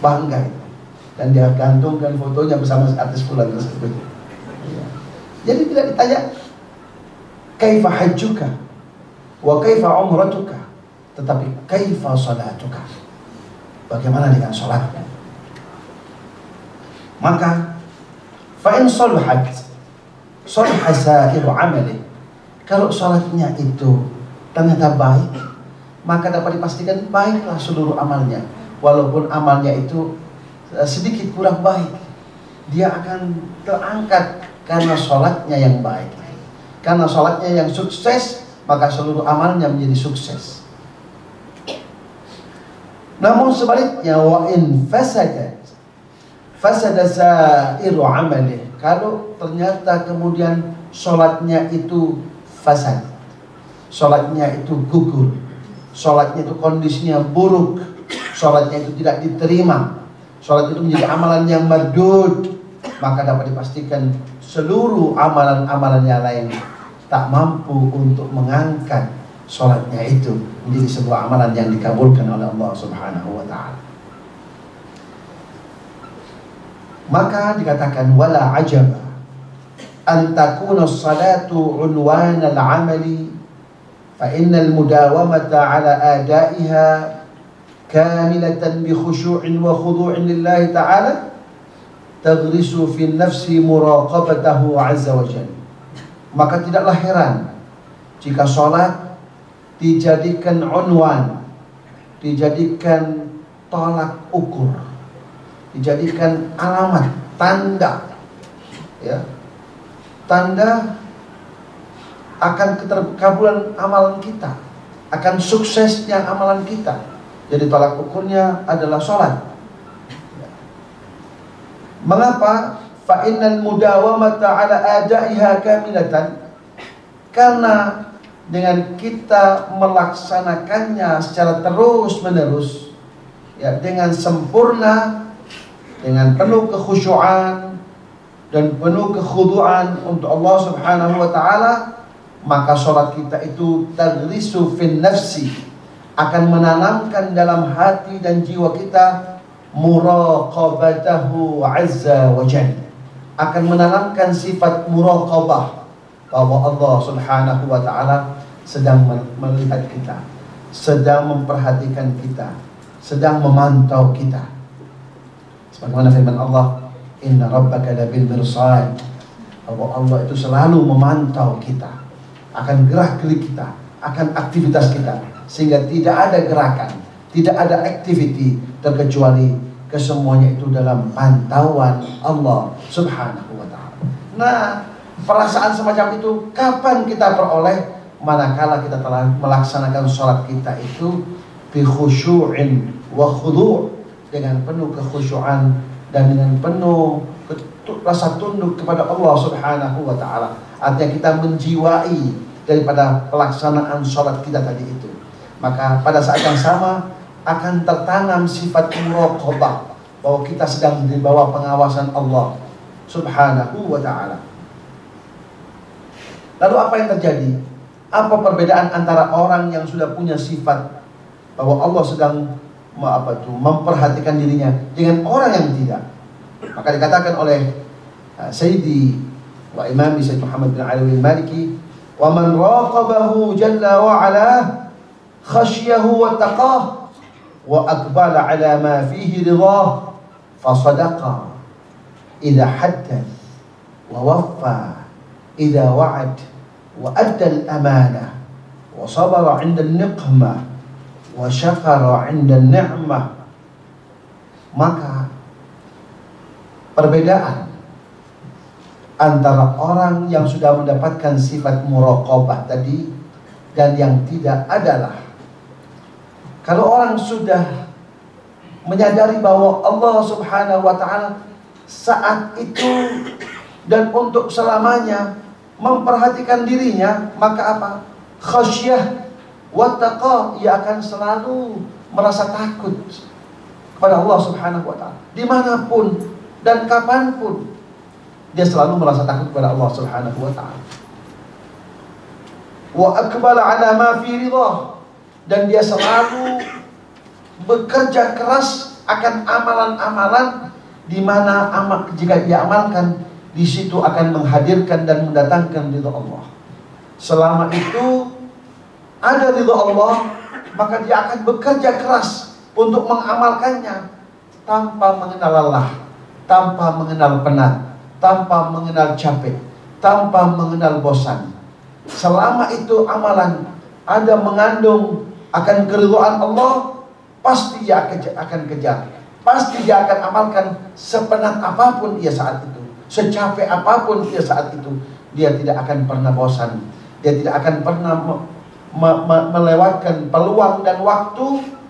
bangga. Dan dia gantungkan fotonya bersama artis fulan tersebut. Jadi tidak ditanya kaifa hajjuka wa kaifa umratuka, tetapi kaifa salatuka, bagaimana dengan salatnya. Maka fa in salahat salaha sa'iru amali, kalau salatnya itu ternyata baik, maka dapat dipastikan baiklah seluruh amalnya. Walaupun amalnya itu sedikit kurang baik, dia akan terangkat karena salatnya yang baik. Karena salatnya yang sukses, maka seluruh amalnya menjadi sukses. Namun sebaliknya, wa in fasada sa'iru amali, kalau ternyata kemudian salatnya itu fasad, salatnya itu gugur, salatnya itu kondisinya buruk, salatnya itu tidak diterima, salat itu menjadi amalan yang mardud, maka dapat dipastikan seluruh amalan-amalan yang lain tak mampu untuk mengangkat salatnya itu menjadi sebuah amalan yang dikabulkan oleh Allah Subhanahu wa ta'ala. Maka dikatakan wala ajaba an takuna as-salatu unwan al-amali fa innal mudawamata ala adaiha kamilatan bi khushu'in wa khudu'in lillahi ta'ala tagrisu fi nafsi muraqabatahu azza wa jalla. Maka tidaklah heran jika salat dijadikan unwan, dijadikan tolak ukur, dijadikan alamat, tanda, ya, tanda akan keterkabulan amalan kita, akan suksesnya amalan kita. Jadi tolak ukurnya adalah salat. Mengapa? Fa innal mudawamata ala adaiha kamilatan, karena dengan kita melaksanakannya secara terus menerus, ya, dengan sempurna, dengan penuh kekhusyuan dan penuh kekhuduan untuk Allah Subhanahu wa ta'ala, maka sholat kita itu tagrisu fin nafsi, akan menanamkan dalam hati dan jiwa kita muraqabatahu azza wa jalla, akan menanamkan sifat muraqabah, bahwa Allah Subhanahu wa ta'ala sedang melihat kita, sedang memperhatikan kita, sedang memantau kita. Sebagaimana firman Allah, inna rabbaka labil mirsad, bahwa Allah itu selalu memantau kita, akan gerak-gerik kita, akan aktivitas kita, sehingga tidak ada gerakan, tidak ada activity terkecuali kesemuanya itu dalam pantauan Allah Subhanahu wa ta'ala. Nah, perasaan semacam itu kapan kita peroleh? Manakala kita telah melaksanakan sholat kita itu bi khusyu'in wa khudu', dengan penuh kekhusyuan dan dengan penuh rasa tunduk kepada Allah Subhanahu wa ta'ala. Artinya kita menjiwai daripada pelaksanaan sholat kita tadi itu. Maka pada saat yang sama akan tertanam sifat muraqabah, bahwa kita sedang di bawah pengawasan Allah Subhanahu wa ta'ala. Lalu apa yang terjadi? Apa perbedaan antara orang yang sudah punya sifat bahwa Allah sedang memperhatikan dirinya dengan orang yang tidak? Maka dikatakan oleh Sayyidi wa Imami Sayyid Muhammad bin Ali al-Maliki, wa man raqabahu jalla wa ala khasyahu wa taqah wa aqbala ala ma fihi ridah fa sadaqa idha haddath wa waffa idha wa'ad wa adda al-amanah wa sabara 'inda an-niqmah wa syakara 'inda an-ni'mah. Maka perbedaan antara orang yang sudah mendapatkan sifat muraqabah tadi dan yang tidak adalah, kalau orang sudah menyadari bahwa Allah Subhanahu wa ta'ala saat itu dan untuk selamanya memperhatikan dirinya, maka apa? Khasyah wa taqa, ia akan selalu merasa takut kepada Allah Subhanahu wa ta'ala dimanapun dan kapanpun. Dia selalu merasa takut kepada Allah Subhanahu wa ta'ala. Wa aqbala ala ma fi ridhah, dan dia selalu bekerja keras akan amalan-amalan di mana jika dia amalkan di situ akan menghadirkan dan mendatangkan ridha Allah. Selama itu ada ridha Allah, maka dia akan bekerja keras untuk mengamalkannya tanpa mengenal lelah, tanpa mengenal penat, tanpa mengenal capek, tanpa mengenal bosan. Selama itu amalan ada mengandung akan keridhaan Allah, pasti dia akan kejar, pasti dia akan amalkan sepenat apapun ia saat itu, secapek apapun ia saat itu. Dia tidak akan pernah bosan, dia tidak akan pernah melewatkan peluang dan waktu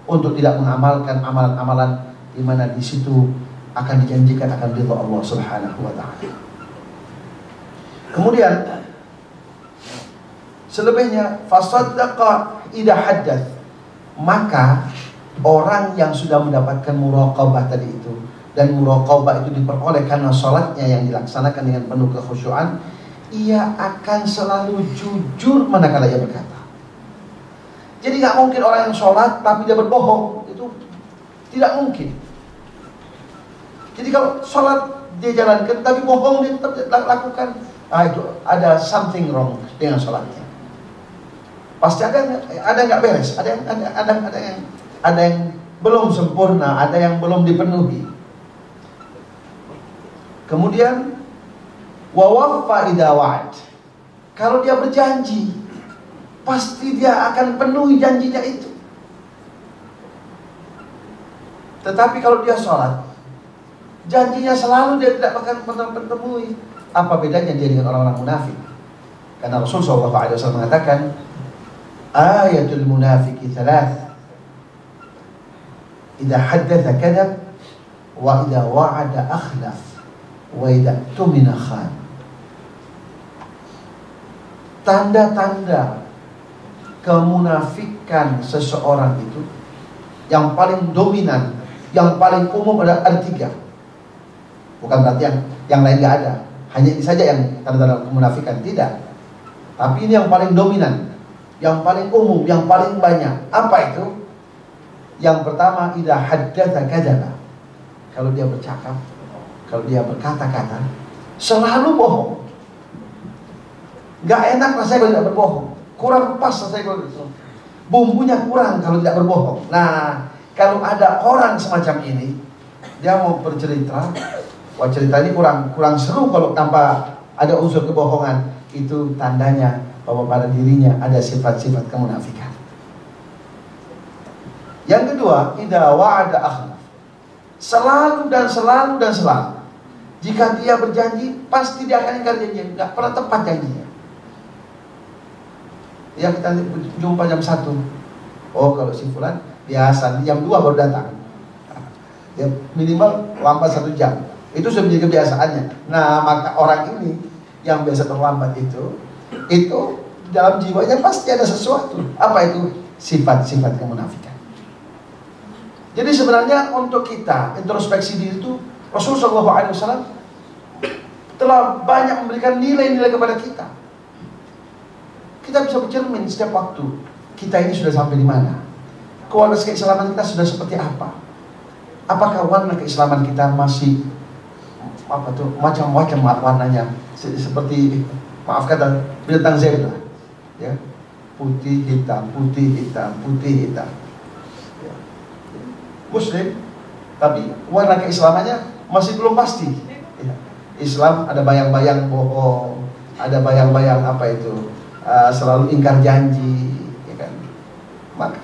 untuk tidak mengamalkan amalan-amalan di mana di situ akan dijanjikan akan ridha Allah Subhanahu wa ta'ala. Kemudian selebihnya fasaddaqa idza haddath, maka orang yang sudah mendapatkan muraqabah tadi itu, dan muraqabah itu diperoleh karena sholatnya yang dilaksanakan dengan penuh kekhusyuan, ia akan selalu jujur manakala ia berkata. Jadi nggak mungkin orang yang sholat tapi dia berbohong, itu tidak mungkin. Jadi kalau sholat dia jalankan tapi bohong dia tetap lakukan, itu ada something wrong dengan sholatnya. Pasti ada nggak beres, ada yang belum sempurna, ada yang belum dipenuhi. Kemudian wa waffa idza wa'ad, kalau dia berjanji pasti dia akan penuhi janjinya itu. Tetapi kalau dia sholat, janjinya selalu dia tidak akan pernah menemui. Apa bedanya dia dengan orang-orang munafik? Karena Rasul SAW mengatakan, ayatul munafiki thalath, idza haddatha kadhab, wa idza wa'ada akhlaf, wa idza tumina khan. Tanda-tanda kemunafikan seseorang itu yang paling dominan, yang paling umum ada tiga. Bukan berarti yang lain nggak ada, hanya ini saja yang tanda-tanda kemunafikan, tidak. Tapi ini yang paling dominan, yang paling umum, yang paling banyak. Apa itu? Yang pertama, idza haddatsa kadzaba. Kalau dia bercakap, kalau dia berkata-kata, selalu bohong. Gak enak rasanya kalau tidak berbohong, kurang pas rasanya kalau bumbunya kurang kalau tidak berbohong. Nah, kalau ada orang semacam ini, dia mau bercerita, wah cerita ini kurang seru kalau tanpa ada unsur kebohongan. Itu tandanya bahwa pada dirinya ada sifat-sifat kemunafikan. Yang kedua, idza wa'ada akhlaf. Selalu dan selalu dan selalu, jika dia berjanji, pasti dia akan ingkar janjinya, nggak pernah tepat janjinya. Ya, kita jumpa jam 1. Oh, kalau si fulan biasa jam 2 baru datang. Ya, minimal lambat 1 jam. Itu sudah menjadi kebiasaannya. Nah, maka orang ini yang biasa terlambat itu dalam jiwanya pasti ada sesuatu. Apa itu? Sifat-sifat kemunafikan. Jadi sebenarnya untuk kita introspeksi diri itu, Rasulullah SAW telah banyak memberikan nilai-nilai kepada kita. Kita bisa bercermin setiap waktu, kita ini sudah sampai di mana? Kualitas keislaman kita sudah seperti apa? Apakah warna keislaman kita masih macam-macam warnanya, seperti maaf kata bintang zebra, ya, putih hitam, putih hitam, putih hitam. Ya. Muslim, tapi warna keislamannya masih belum pasti. Ya. Islam ada bayang-bayang bohong, ada bayang-bayang apa itu? Selalu ingkar janji, ya kan? Maka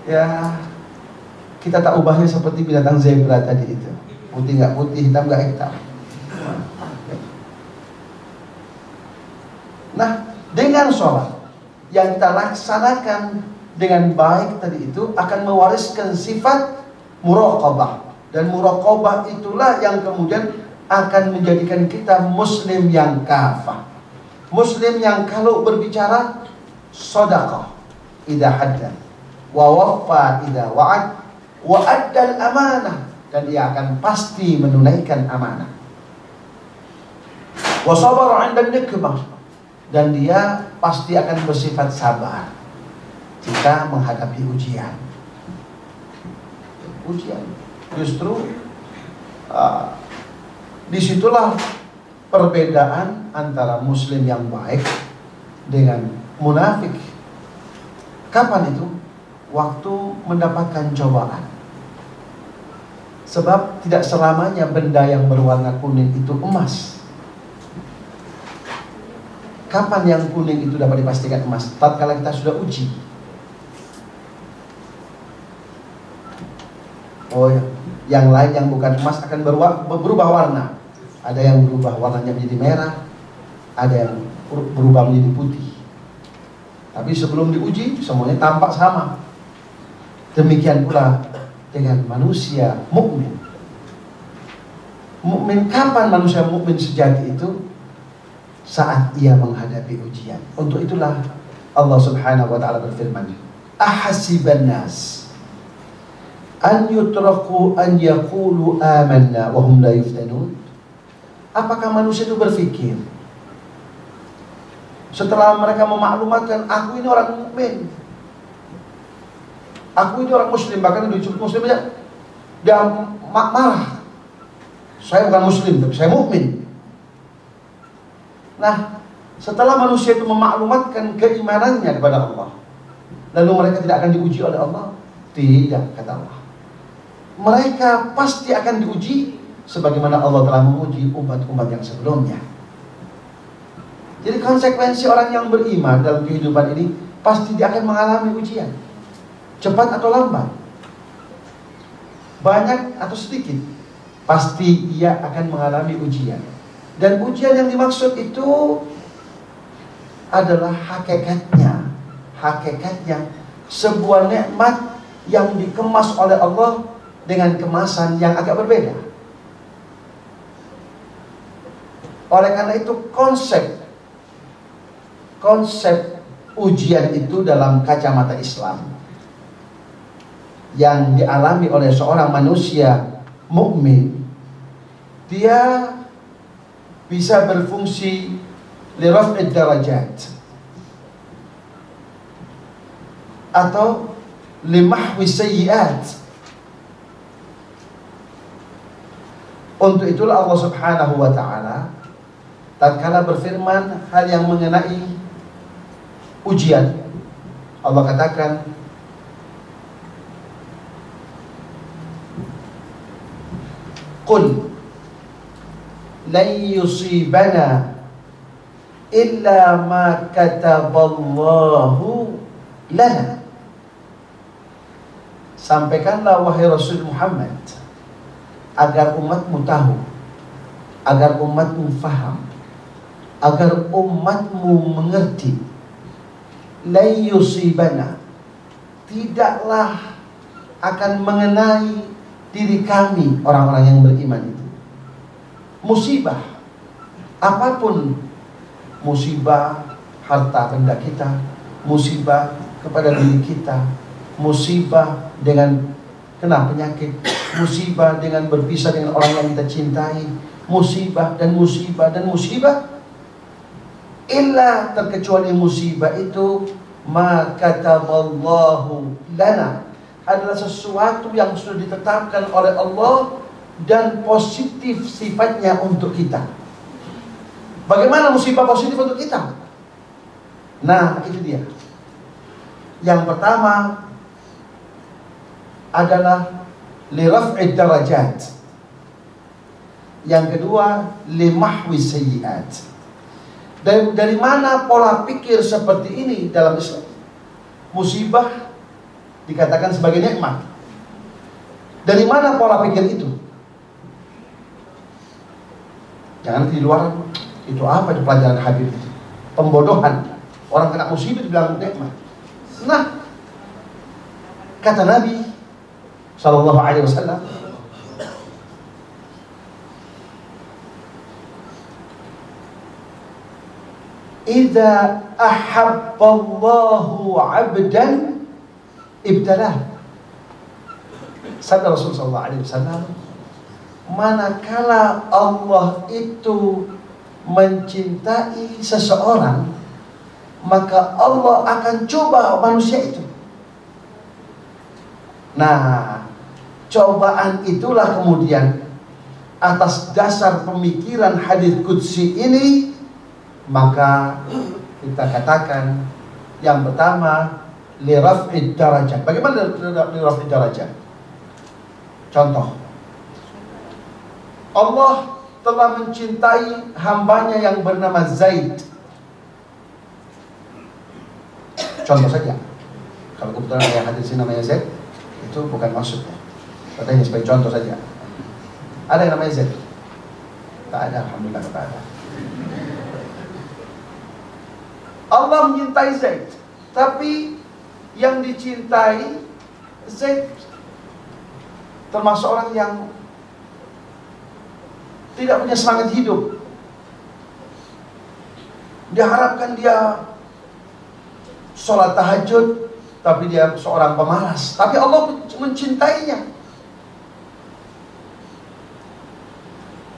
ya kita tak ubahnya seperti binatang zebra tadi itu. Putih nggak putih, hitam nggak hitam. Nah, dengan sholat yang kita laksanakan dengan baik tadi itu akan mewariskan sifat muraqabah. Dan muraqabah itulah yang kemudian akan menjadikan kita muslim yang kafah. Muslim yang kalau berbicara shadaqah idza haddath, wa waffa idza wa'ad, wa addal amanah, dan dia akan pasti menunaikan amanah. Wa sabara 'inda nikmah, dan dia pasti akan bersifat sabar jika menghadapi ujian. Justru disitulah perbedaan antara muslim yang baik dengan munafik. Kapan itu? Waktu mendapatkan cobaan. Sebab tidak selamanya benda yang berwarna kuning itu emas. Kapan yang kuning itu dapat dipastikan emas? Tatkala kita sudah uji. Oh ya, yang lain yang bukan emas akan berubah warna. Ada yang berubah warnanya menjadi merah, ada yang berubah menjadi putih. Tapi sebelum diuji semuanya tampak sama. Demikian pula dengan manusia mukmin. Mukmin, kapan manusia mukmin sejati itu? Saat ia menghadapi ujian. Untuk itulah Allah Subhanahu wa taala berfirman, "Ahasiban nas an yutraku an yaqulu amanna wa hum la yuftanun." Apakah manusia itu berpikir setelah mereka memaklumatkan aku ini orang mukmin, aku ini orang muslim, bahkan disebut muslim aja dia marah, saya bukan muslim tapi saya mukmin. Nah, setelah manusia itu memaklumatkan keimanannya kepada Allah, lalu mereka tidak akan diuji oleh Allah? Tidak, kata Allah. Mereka pasti akan diuji sebagaimana Allah telah menguji umat-umat yang sebelumnya. Jadi konsekuensi orang yang beriman dalam kehidupan ini pasti dia akan mengalami ujian, cepat atau lambat, banyak atau sedikit, pasti ia akan mengalami ujian. Dan ujian yang dimaksud itu adalah hakikatnya sebuah nikmat yang dikemas oleh Allah dengan kemasan yang agak berbeda. Oleh karena itu konsep ujian itu dalam kacamata Islam yang dialami oleh seorang manusia mukmin, dia bisa berfungsi liraf'id darajat atau limahwi sayyiat. Untuk itulah Allah Subhanahu wa taala tatkala berfirman hal yang mengenai ujian, Allah katakan, "Qul lan yusibana illa ma kataballahu lana." Sampaikanlah wahai Rasul Muhammad agar umatmu tahu, agar umatmu faham, agar umatmu mengerti. Lan yusibana, tidaklah akan mengenai diri kami orang-orang yang beriman itu musibah apapun, musibah harta benda kita, musibah kepada diri kita, musibah dengan kena penyakit, musibah dengan berpisah dengan orang yang kita cintai, musibah dan musibah dan musibah, illa terkecuali musibah itu ma kataballahu lana, adalah sesuatu yang sudah ditetapkan oleh Allah dan positif sifatnya untuk kita. Bagaimana musibah positif untuk kita? Nah, itu dia. Yang pertama adalah liraf'id darajat. Yang kedua limahwi sayyiat. Dari mana pola pikir seperti ini dalam Islam? Musibah dikatakan sebagai nikmat. Dari mana pola pikir itu? Jangan di luar, itu apa itu pelajaran Habib itu? Pembodohan. Orang kena musibah dibilang nikmat. Nah, kata Nabi Sallallahu Alaihi Wasallam, "Idza ahabballahu 'abdan ibtalah." Sabda Rasul Sallallahu Alaihi Wasallam, manakala Allah itu mencintai seseorang, maka Allah akan coba manusia itu. Nah, cobaan itulah kemudian atas dasar pemikiran hadis qudsi ini, maka kita katakan yang pertama li raf'id darajat. Bagaimana li raf'id darajat? Contoh, Allah telah mencintai hambanya yang bernama Zaid. Contoh saja, kalau kebetulan ada hadis namanya Zaid, itu bukan maksudnya, katanya sebagai contoh saja. Ada yang namanya Zaid? Tak ada, alhamdulillah tak ada. Allah mencintai Zaid, tapi yang dicintai Zaid termasuk orang yang tidak punya semangat hidup. Diharapkan dia sholat tahajud, tapi dia seorang pemalas. Tapi Allah mencintainya.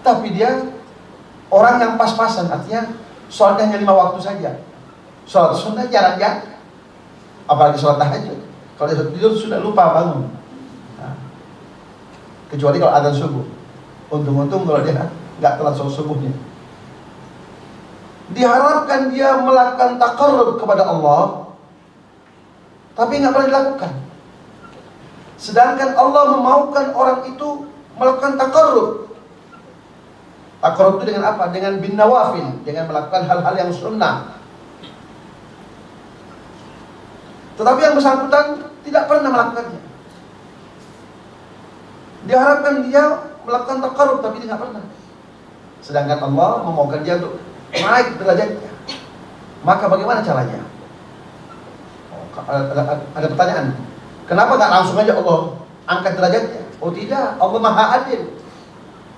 Tapi dia orang yang pas-pasan, artinya sholatnya hanya 5 waktu saja. Sholat sunnah jarang-jarang, apalagi sholat tahajud. Kalau dia tidur sudah lupa bangun. Nah, kecuali kalau adzan subuh. Untung-untung kalau dia nggak telat sholat subuhnya. Diharapkan dia melakukan taqarrub kepada Allah, tapi nggak pernah dilakukan. Sedangkan Allah memaukan orang itu melakukan taqarrub. Taqarrub itu dengan apa? Dengan bin nawafil, dengan melakukan hal-hal yang sunnah. Tetapi yang bersangkutan tidak pernah melakukannya. Diharapkan dia melakukan taqarrub, tapi dia tidak pernah. Sedangkan Allah memaukan dia untuk naik derajatnya. Maka bagaimana caranya? Ada pertanyaan. Kenapa nggak langsung aja Allah angkat derajatnya? Oh tidak, Allah Maha Adil.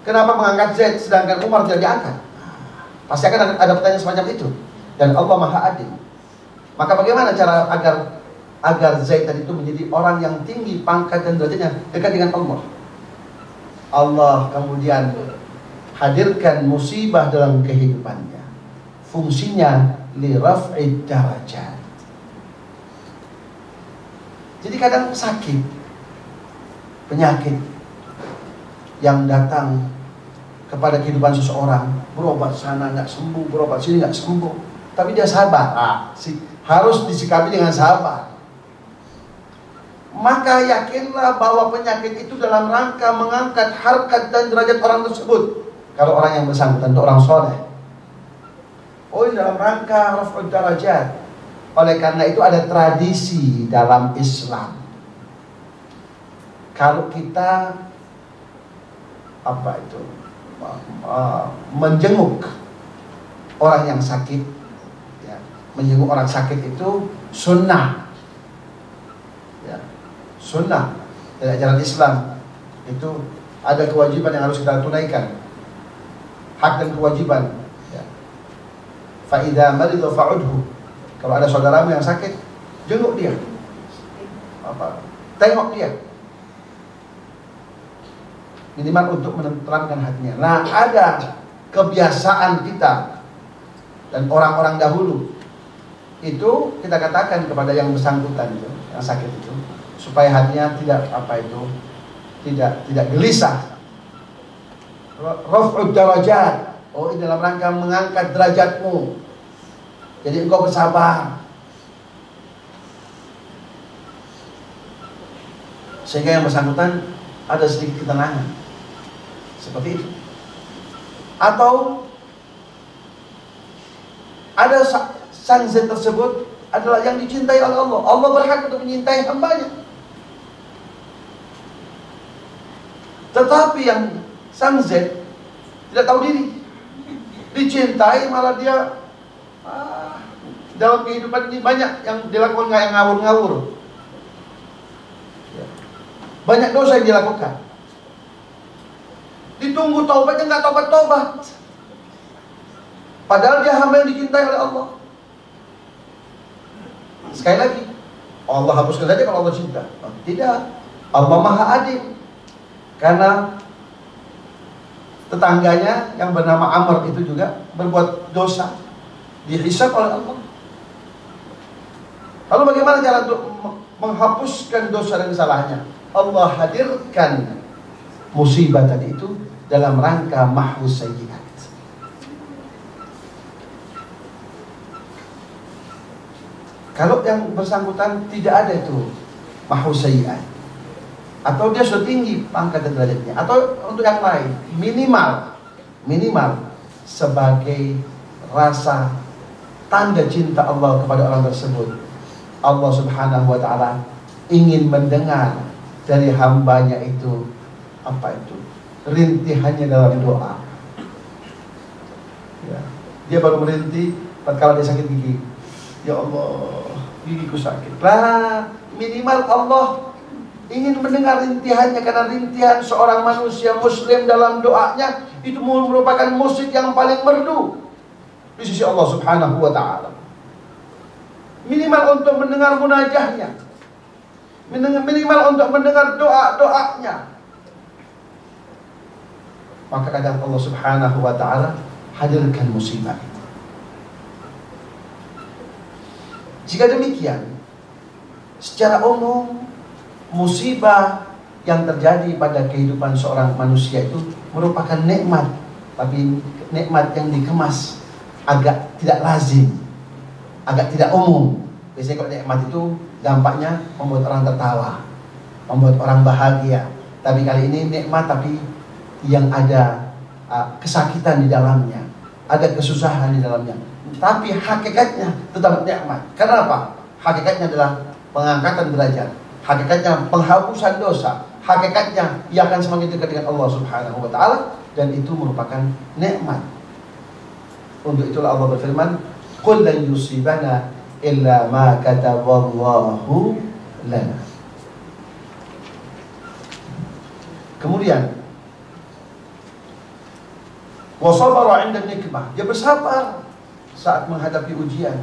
Kenapa mengangkat Zaid sedangkan Umar tidak diangkat? Pasti akan ada pertanyaan semacam itu. Dan Allah Maha Adil. Maka bagaimana cara agar Zaid tadi itu menjadi orang yang tinggi pangkat dan derajatnya dekat dengan Allah? Allah kemudian hadirkan musibah dalam kehidupannya. Fungsinya li raf'id darajat. Jadi kadang sakit, penyakit yang datang kepada kehidupan seseorang, berobat sana nggak sembuh, berobat sini nggak sembuh, tapi dia sabar. Harus disikapi dengan sabar. Maka yakinlah bahwa penyakit itu dalam rangka mengangkat harkat dan derajat orang tersebut. Kalau orang yang bersangkutan itu orang soleh, oh ini dalam rangka raf'ud darajat. Oleh karena itu ada tradisi dalam Islam. Kalau kita menjenguk orang yang sakit, ya, menjenguk orang sakit itu sunnah. Sunnah dari ajaran Islam. Itu ada kewajiban yang harus kita tunaikan, hak dan kewajiban, ya. Fa idza marida fa'udhu. Kalau ada saudaramu yang sakit, jenguk dia, tengok dia, minimal untuk menenteramkan hatinya. Nah, ada kebiasaan kita dan orang-orang dahulu itu, kita katakan kepada yang bersangkutan itu, yang sakit itu, supaya hatinya tidak gelisah. Raf'ud darajat. Oh, ini dalam rangka mengangkat derajatmu. Jadi engkau bersabar. Sehingga yang bersangkutan ada sedikit ketenangan. Seperti itu. Atau ada sang Zaid tersebut adalah yang dicintai oleh Allah. Allah berhak untuk menyintai hambanya. Tetapi yang sang Zaid tidak tahu diri. Dicintai malah dia dalam kehidupan ini banyak yang dilakukan yang ngawur-ngawur. Banyak dosa yang dilakukan. Ditunggu taubatnya nggak taubat-taubat. Padahal dia hamba yang dicintai oleh Allah. Sekali lagi, Allah hapuskan saja kalau Allah cinta. Tidak, Allah Maha Adil. Karena tetangganya yang bernama Amr itu juga berbuat dosa, dihisab oleh Allah. Lalu bagaimana cara untuk menghapuskan dosa dan kesalahannya? Allah hadirkan musibah tadi itu dalam rangka mahfuz sayyi'at. Kalau yang bersangkutan tidak ada itu mahfuz sayyi'at, atau dia sudah tinggi pangkat dan derajatnya, atau untuk yang lain, minimal sebagai rasa tanda cinta Allah kepada orang tersebut, Allah Subhanahu wa ta'ala ingin mendengar dari hambanya itu apa itu? Rintihannya dalam doa. Ya. Dia baru merintih tatkala dia sakit gigi. Ya Allah, gigiku sakit. Lah, minimal Allah ingin mendengar rintihannya, karena rintihan seorang manusia muslim dalam doanya itu merupakan musik yang paling merdu di sisi Allah Subhanahu wa ta'ala. Minimal untuk mendengar munajahnya, minimal untuk mendengar doa-doanya. Maka kadang Allah Subhanahu wa ta'ala hadirkan musibah itu. Jika demikian, secara umum musibah yang terjadi pada kehidupan seorang manusia itu merupakan nikmat, tapi nikmat yang dikemas agak tidak lazim, agak tidak umum. Biasanya kalau nikmat itu dampaknya membuat orang tertawa, membuat orang bahagia. Tapi kali ini nikmat tapi yang ada kesakitan di dalamnya, ada kesusahan di dalamnya. Tapi hakikatnya tetap nikmat. Kenapa? Hakikatnya adalah pengangkatan derajat, hakikatnya penghapusan dosa, hakikatnya ia akan semakin dekat dengan Allah Subhanahu wa ta'ala, dan itu merupakan nikmat. Untuk itulah Allah berfirman, qul lan yusibana illa ma kataballahu lana. Kemudian wa sabara 'inda nikmah, dia bersabar saat menghadapi ujian.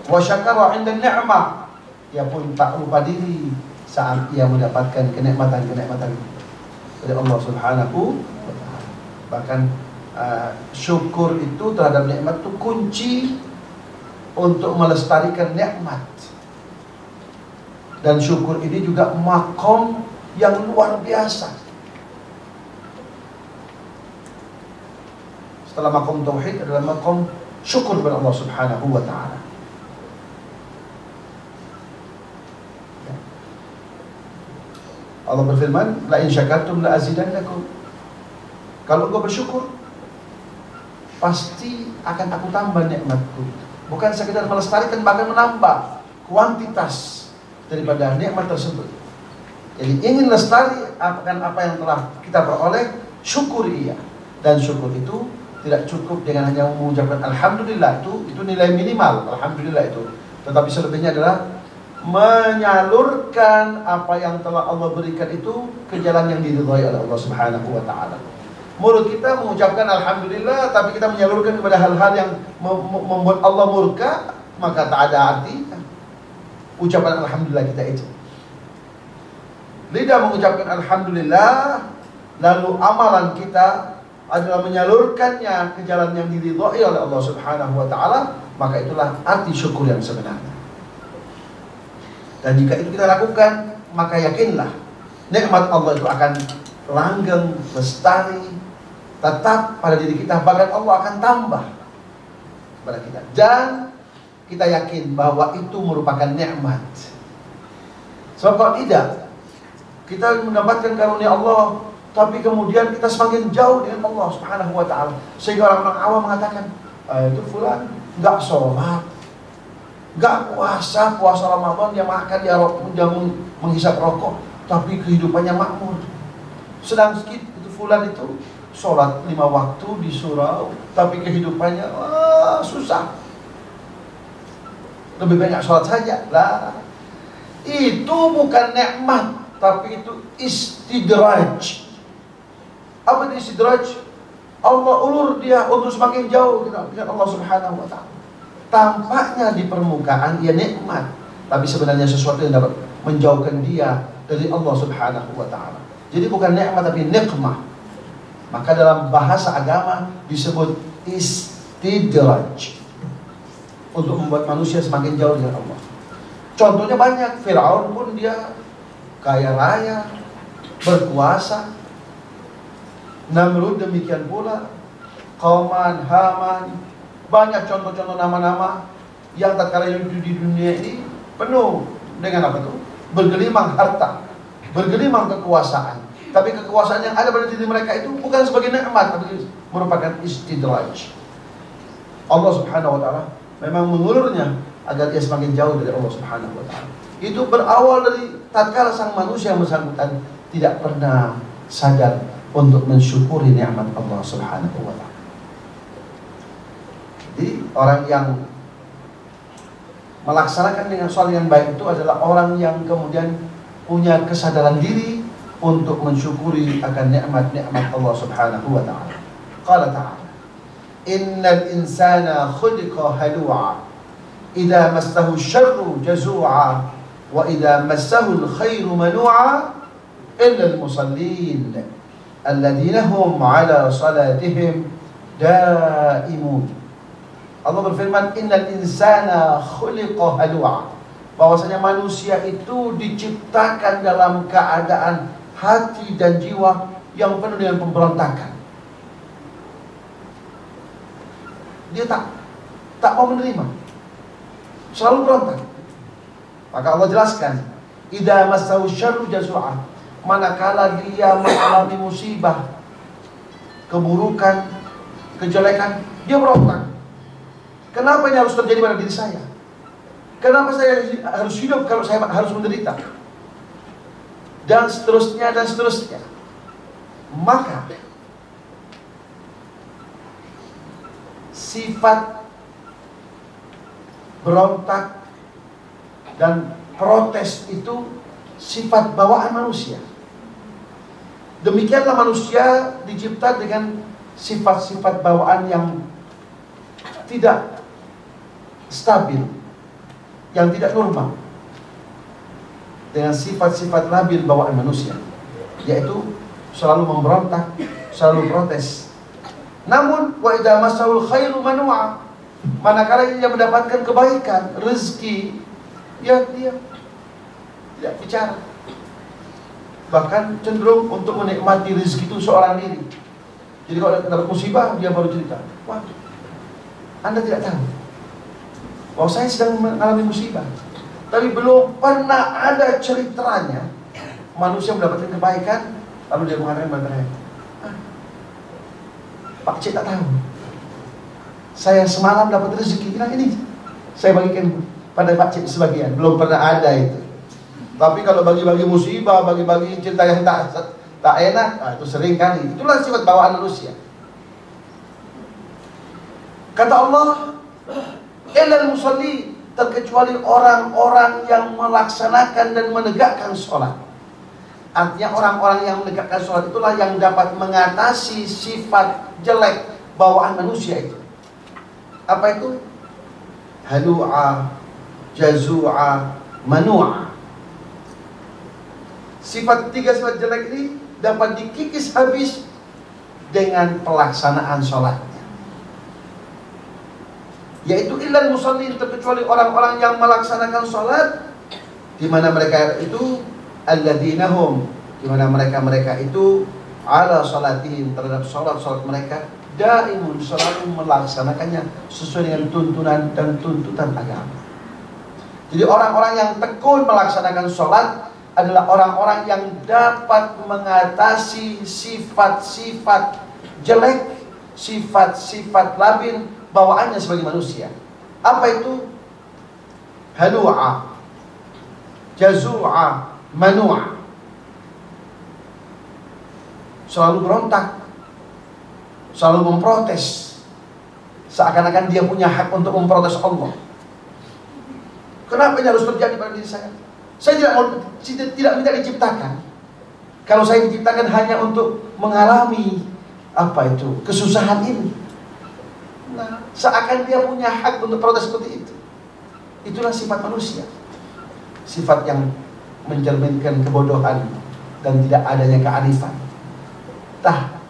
Wa syakara 'inda ni'mah, ia pun tak lupa diri saat ia mendapatkan kenikmatan-kenikmatan dari Allah Subhanahu wa ta'ala. Bahkan syukur itu terhadap nikmat itu kunci untuk melestarikan nikmat. Dan syukur ini juga makom yang luar biasa. Setelah makom tauhid adalah makom syukur kepada Allah Subhanahu wa ta'ala. Allah berfirman, la in syakartum la azidannakum. Kalau engkau bersyukur, pasti akan aku tambah nikmatku. Bukan sekedar melestarikan, bahkan menambah kuantitas daripada nikmat tersebut. Jadi ingin lestari akan apa yang telah kita peroleh, syukuri ia. Dan syukur itu tidak cukup dengan hanya mengucapkan alhamdulillah, itu nilai minimal, alhamdulillah itu. Tetapi selebihnya adalah menyalurkan apa yang telah Allah berikan itu ke jalan yang diridhai oleh Allah Subhanahu wa ta'ala. Mulut kita mengucapkan alhamdulillah, tapi kita menyalurkan kepada hal-hal yang membuat Allah murka, maka tak ada arti ucapan alhamdulillah kita itu. Lidah mengucapkan alhamdulillah, lalu amalan kita adalah menyalurkannya ke jalan yang diridhai oleh Allah Subhanahu wa ta'ala, maka itulah arti syukur yang sebenarnya. Dan jika itu kita lakukan, maka yakinlah nikmat Allah itu akan langgeng, lestari, tetap pada diri kita, bahkan Allah akan tambah kepada kita. Dan kita yakin bahwa itu merupakan nikmat. Sebab kalau tidak, kita mendapatkan karunia Allah, tapi kemudian kita semakin jauh dengan Allah Subhanahu wa ta'ala. Sehingga orang-orang awam mengatakan, itu fulan gak sholat, gak puasa Ramadan, dia makan, dia menghisap rokok, tapi kehidupannya makmur. Sedang sedikit itu fulan itu sholat 5 waktu di surau, tapi kehidupannya susah. Lebih banyak sholat saja lah. Itu bukan nikmat, tapi itu istidraj. Apa itu istidraj? Allah ulur dia untuk semakin jauh dengan Allah Subhanahu wa ta'ala. Tampaknya di permukaan ia nikmat, tapi sebenarnya sesuatu yang dapat menjauhkan dia dari Allah Subhanahu wa ta'ala. Jadi bukan nikmat tapi nikmah. Maka dalam bahasa agama disebut istidraj, untuk membuat manusia semakin jauh dengan Allah. Contohnya banyak. Fir'aun pun dia kaya raya, berkuasa. Namrud demikian pula. Qaman, Haman. Banyak contoh-contoh nama-nama yang tatkala hidup di dunia ini penuh dengan apa itu? Bergelimang harta, bergelimang kekuasaan. Tapi kekuasaan yang ada pada diri mereka itu bukan sebagai nikmat, tapi merupakan istidraj. Allah Subhanahu wa ta'ala memang mengulurnya agar dia semakin jauh dari Allah Subhanahu wa ta'ala. Itu berawal dari tatkala sang manusia yang bersangkutan tidak pernah sadar untuk mensyukuri nikmat Allah Subhanahu wa ta'ala. Jadi orang yang melaksanakan dengan sholat yang baik itu adalah orang yang kemudian punya kesadaran diri untuk mensyukuri akan nikmat-nikmat Allah Subhanahu wa ta'ala. Qala ta'ala, innal insana khuliqa halu'a idza massahu syarru jazu'a wa idza massahu alkhairu manu'a illa almusallin alladzina hum 'ala salatihim daimun. Allah berfirman, innal insana khuliqa halu'a, bahwasanya manusia itu diciptakan dalam keadaan hati dan jiwa yang penuh dengan pemberontakan. Dia tak mau menerima, selalu berontak. Maka Allah jelaskan, idza massahu syarru jazu'a, manakala dia mengalami musibah, keburukan, kejelekan, dia berontak. Kenapa ini harus terjadi pada diri saya? Kenapa saya harus hidup kalau saya harus menderita? Dan seterusnya dan seterusnya. Maka sifat berontak dan protes itu sifat bawaan manusia. Demikianlah manusia dicipta dengan sifat-sifat bawaan yang tidak stabil, yang tidak normal, dengan sifat-sifat labil bawaan manusia, yaitu selalu memberontak, selalu protes. Namun wa idza massaul khairu manu'a, manakala dia mendapatkan kebaikan, rezeki, ya dia tidak bicara, bahkan cenderung untuk menikmati rezeki itu seorang diri. Jadi kalau dapat musibah dia baru cerita, wah, Anda tidak tahu bahwa saya sedang mengalami musibah. Tapi belum pernah ada ceritanya manusia mendapatkan kebaikan lalu dia mengatakan, Pak Cik tak tahu, saya semalam dapat rezeki, bilang ini saya bagikan pada Pak Cik sebagian. Belum pernah ada itu. Tapi kalau bagi-bagi musibah, bagi-bagi cerita yang tak enak, itu sering kali. Itulah sifat bawaan manusia. Kata Allah, illal musalli, terkecuali orang-orang yang melaksanakan dan menegakkan sholat. Artinya orang-orang yang menegakkan sholat itulah yang dapat mengatasi sifat jelek bawaan manusia itu. Apa itu? Halu'a, jazu'a, manu'a. Tiga sifat jelek ini dapat dikikis habis dengan pelaksanaan sholatnya. Yaitu illal musallin, terkecuali orang-orang yang melaksanakan sholat, di mana mereka itu alladzina hum, di mana mereka itu ala salatihim, terhadap sholat mereka daimun, selalu melaksanakannya sesuai dengan tuntunan dan tuntutan agama. Jadi orang-orang yang tekun melaksanakan sholat adalah orang-orang yang dapat mengatasi sifat-sifat jelek, sifat-sifat labil bawaannya sebagai manusia. Apa itu? Halu'a, jazu'a, manu'a. Selalu berontak, selalu memprotes, seakan-akan dia punya hak untuk memprotes Allah. Kenapa ini harus terjadi pada diri saya? Saya tidak minta diciptakan. Kalau saya diciptakan hanya untuk mengalami kesusahan ini. Nah, seakan dia punya hak untuk protes seperti itu. Itulah sifat manusia. Sifat yang mencerminkan kebodohan dan tidak adanya kearifan.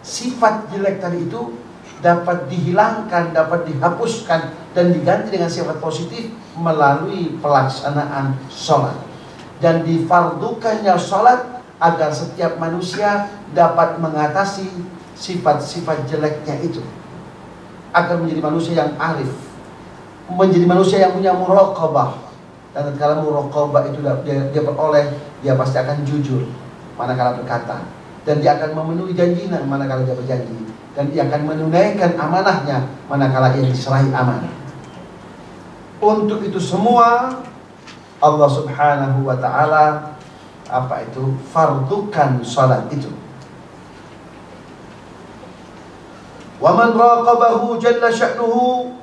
Sifat jelek tadi itu dapat dihilangkan, dapat dihapuskan dan diganti dengan sifat positif melalui pelaksanaan sholat. Dan difardukannya sholat agar setiap manusia dapat mengatasi sifat-sifat jeleknya itu, agar menjadi manusia yang arif, menjadi manusia yang punya muraqabah. Dan kalau muraqabah itu dia peroleh, dia pasti akan jujur manakala berkata, dan dia akan memenuhi janjinya manakala dia berjanji, dan dia akan menunaikan amanahnya manakala ia diserahi amanah. Untuk itu semua Allah Subhanahu wa ta'ala fardukan salat itu. Wa man raqabahu jalla sya'nuhu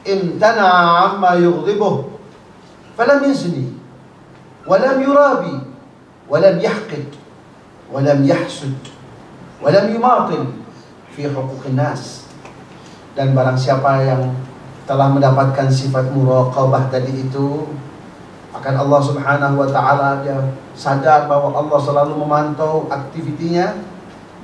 imtana'a amma yughdibuh falam yazni wa lam yurabi wa lam yahqid wa lam yahsud wa lam yumatil fi huquqin nas. Dan barang siapa yang telah mendapatkan sifat muraqabah tadi itu, akan Allah Subhanahu wa ta'ala, dia sadar bahwa Allah selalu memantau aktivitinya,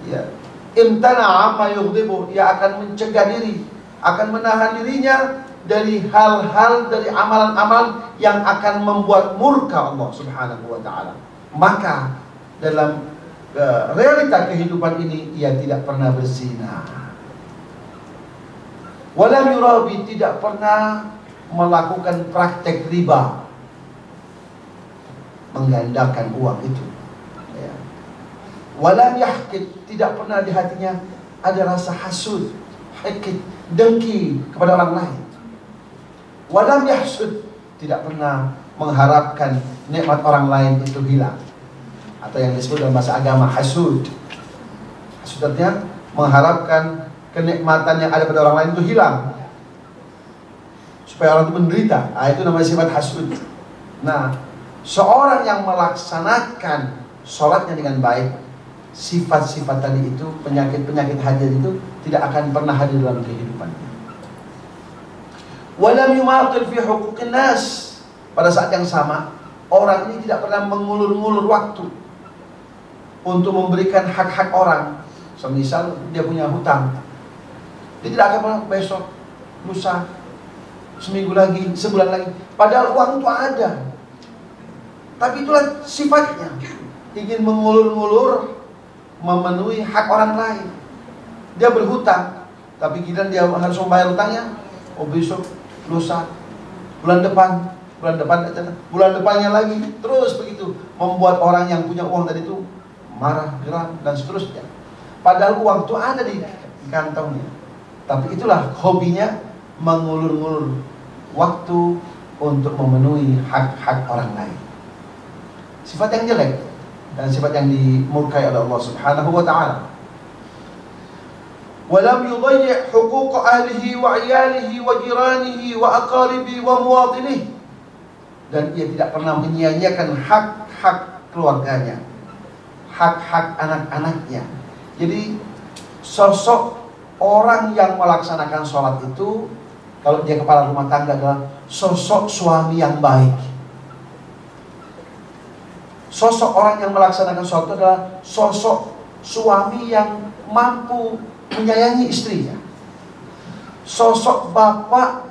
ya, imtana'a amma yughdibuh, dia akan mencegah diri, akan menahan dirinya dari hal-hal, dari amalan-amalan yang akan membuat murka Allah Subhanahu wa ta'ala. Maka dalam realita kehidupan ini ia tidak pernah berzina, walam yurabi, tidak pernah melakukan praktek riba, menggandakan uang itu, ya. Walam yahqid, tidak pernah di hatinya ada rasa hasud, haqid, dengki kepada orang lain. Walam yahsud, tidak pernah mengharapkan nikmat orang lain itu hilang, atau yang disebut dalam bahasa agama hasud. Hasud artinya mengharapkan kenikmatan yang ada pada orang lain itu hilang, supaya orang itu menderita. Itu namanya sifat hasud. Nah, seorang yang melaksanakan sholatnya dengan baik, sifat-sifat tadi itu, penyakit-penyakit hadir itu tidak akan pernah hadir dalam kehidupannya. Walam yumatil fi huquqin nas, pada saat yang sama orang ini tidak pernah mengulur-ngulur waktu untuk memberikan hak-hak orang. Semisal dia punya hutang, dia tidak akan pernah besok, lusa, seminggu lagi, sebulan lagi, padahal uang itu ada. Tapi itulah sifatnya, ingin mengulur-ngulur, memenuhi hak orang lain. Dia berhutang, tapi giliran dia harus membayar hutangnya, besok, lusa, bulan depannya lagi, terus begitu, membuat orang yang punya uang tadi itu marah, geram, dan seterusnya. Padahal uang itu ada di kantongnya, tapi itulah hobinya, mengulur-ngulur waktu untuk memenuhi hak-hak orang lain. Sifat yang jelek dan sifat yang dimurkai oleh Allah Subhanahu wa ta'ala. Walam yudayyi' huquq ahlihi wa 'iyalihi wa jiranihi wa aqaribi wa muwatinihi, dan ia tidak pernah menyia-nyiakan hak-hak keluarganya, hak-hak anak-anaknya. Jadi sosok orang yang melaksanakan sholat itu, kalau dia kepala rumah tangga, adalah sosok suami yang baik. Sosok orang yang melaksanakan sholat itu adalah sosok suami yang mampu menyayangi istrinya. Sosok bapak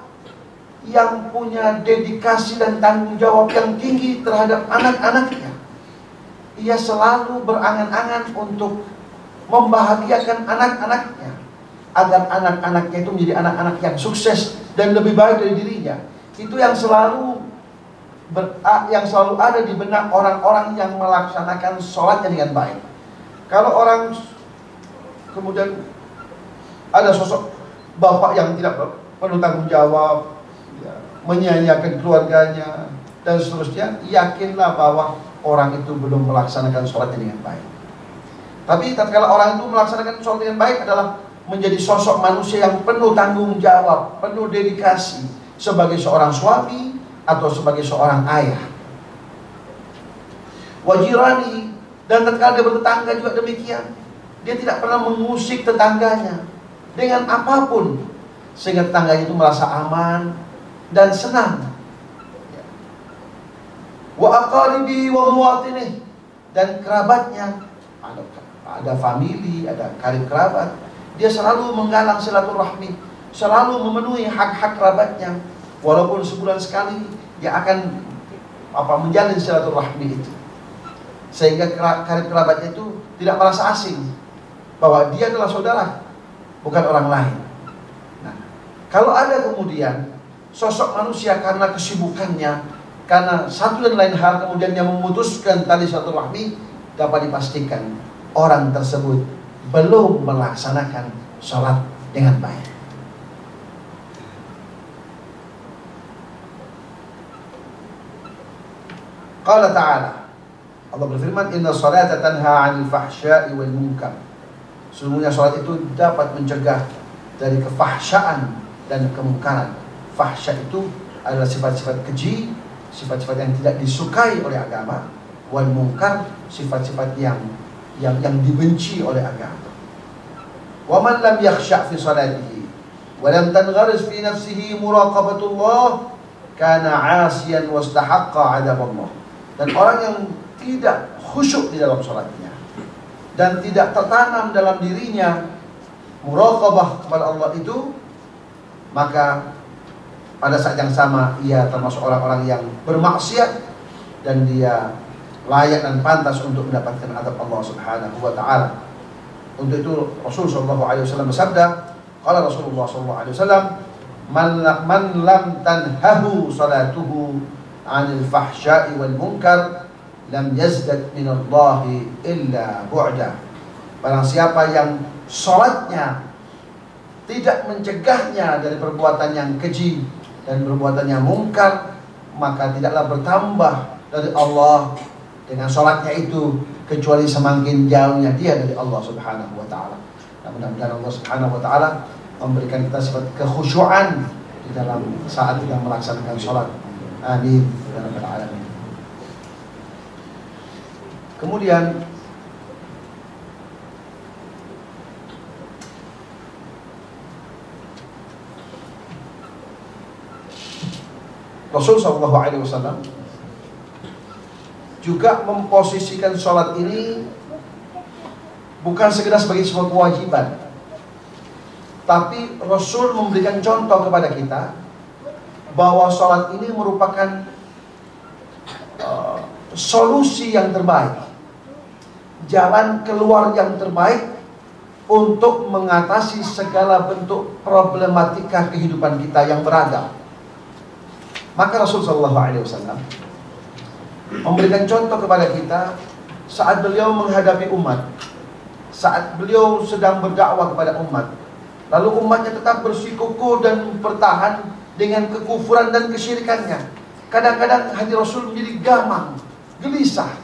yang punya dedikasi dan tanggung jawab yang tinggi terhadap anak-anaknya. Ia selalu berangan-angan untuk membahagiakan anak-anaknya, agar anak-anaknya itu menjadi anak-anak yang sukses dan lebih baik dari dirinya. Itu yang selalu ada di benak orang-orang yang melaksanakan sholatnya dengan baik. Kalau orang kemudian ada sosok bapak yang tidak penuh tanggung jawab, ya, menyia-nyiakan keluarganya dan seterusnya, yakinlah bahwa orang itu belum melaksanakan sholatnya dengan baik. Tapi tatkala orang itu melaksanakan sholat dengan baik adalah menjadi sosok manusia yang penuh tanggung jawab, penuh dedikasi sebagai seorang suami atau sebagai seorang ayah. Wajirani, dan tatkala dia bertetangga juga demikian. Dia tidak pernah mengusik tetangganya dengan apapun, sehingga tetangganya itu merasa aman dan senang. Wa aqaribi wa muwatinih, dan kerabatnya, ada famili, ada karib kerabat, dia selalu menggalang silaturahmi, selalu memenuhi hak-hak kerabatnya. Walaupun sebulan sekali dia akan menjalin silaturahmi itu, sehingga karib kerabatnya itu tidak merasa asing bahwa dia adalah saudara, bukan orang lain. Nah, kalau ada kemudian sosok manusia karena kesibukannya, karena satu dan lain hal kemudian yang memutuskan tali silaturahmi, dapat dipastikan orang tersebut belum melaksanakan sholat dengan baik. Qala ta'ala, Allah berfirman, inna sholata tanha 'anil fahsya'i wal munkar. Sesungguhnya sholat itu dapat mencegah dari kefahsyaan dan kemungkaran. Fahsya itu adalah sifat-sifat keji, sifat-sifat yang tidak disukai oleh agama. Wal munkar, sifat-sifat yang dibenci oleh agama. Wa man lam yakhsha' fi salatihi wa lam tangharis fi nafsihi muraqabatullah kana 'asiyan wastahaqqa 'adab Allah. Dan orang yang tidak khusyuk di dalam salatnya dan tidak tertanam dalam dirinya muraqabah kepada Allah itu, maka pada saat yang sama ia termasuk orang-orang yang bermaksiat dan dia layak dan pantas untuk mendapatkan azab Allah Subhanahu wa taala. Untuk itu Rasul sallallahu alaihi wasallam bersabda, qala Rasulullah sallallahu alaihi wasallam, man lam tanhahu salatuhu 'anil fahsya'i wal munkar lam yazdad minallahi illa bu'da. Barang siapa yang salatnya tidak mencegahnya dari perbuatan yang keji dan perbuatan yang mungkar, maka tidaklah bertambah dari Allah dengan salatnya itu kecuali semakin jauhnya dia dari Allah Subhanahu wa taala. Mudah-mudahan Allah Subhanahu wa taala memberikan kita sifat kekhusyuan di dalam saat kita melaksanakan salat. Amin ya rabbal alamin. Kemudian Rasul sallallahu alaihi wasallam juga memposisikan sholat ini bukan sekedar sebagai sebuah kewajiban, tapi Rasul memberikan contoh kepada kita bahwa sholat ini merupakan solusi yang terbaik, jalan keluar yang terbaik untuk mengatasi segala bentuk problematika kehidupan kita yang beragam. Maka Rasul sallallahu alaihi wasallam memberikan contoh kepada kita saat beliau menghadapi umat, saat beliau sedang berdakwah kepada umat, lalu umatnya tetap bersikukuh dan bertahan dengan kekufuran dan kesyirikannya. Kadang-kadang hati Rasul menjadi gamang, gelisah.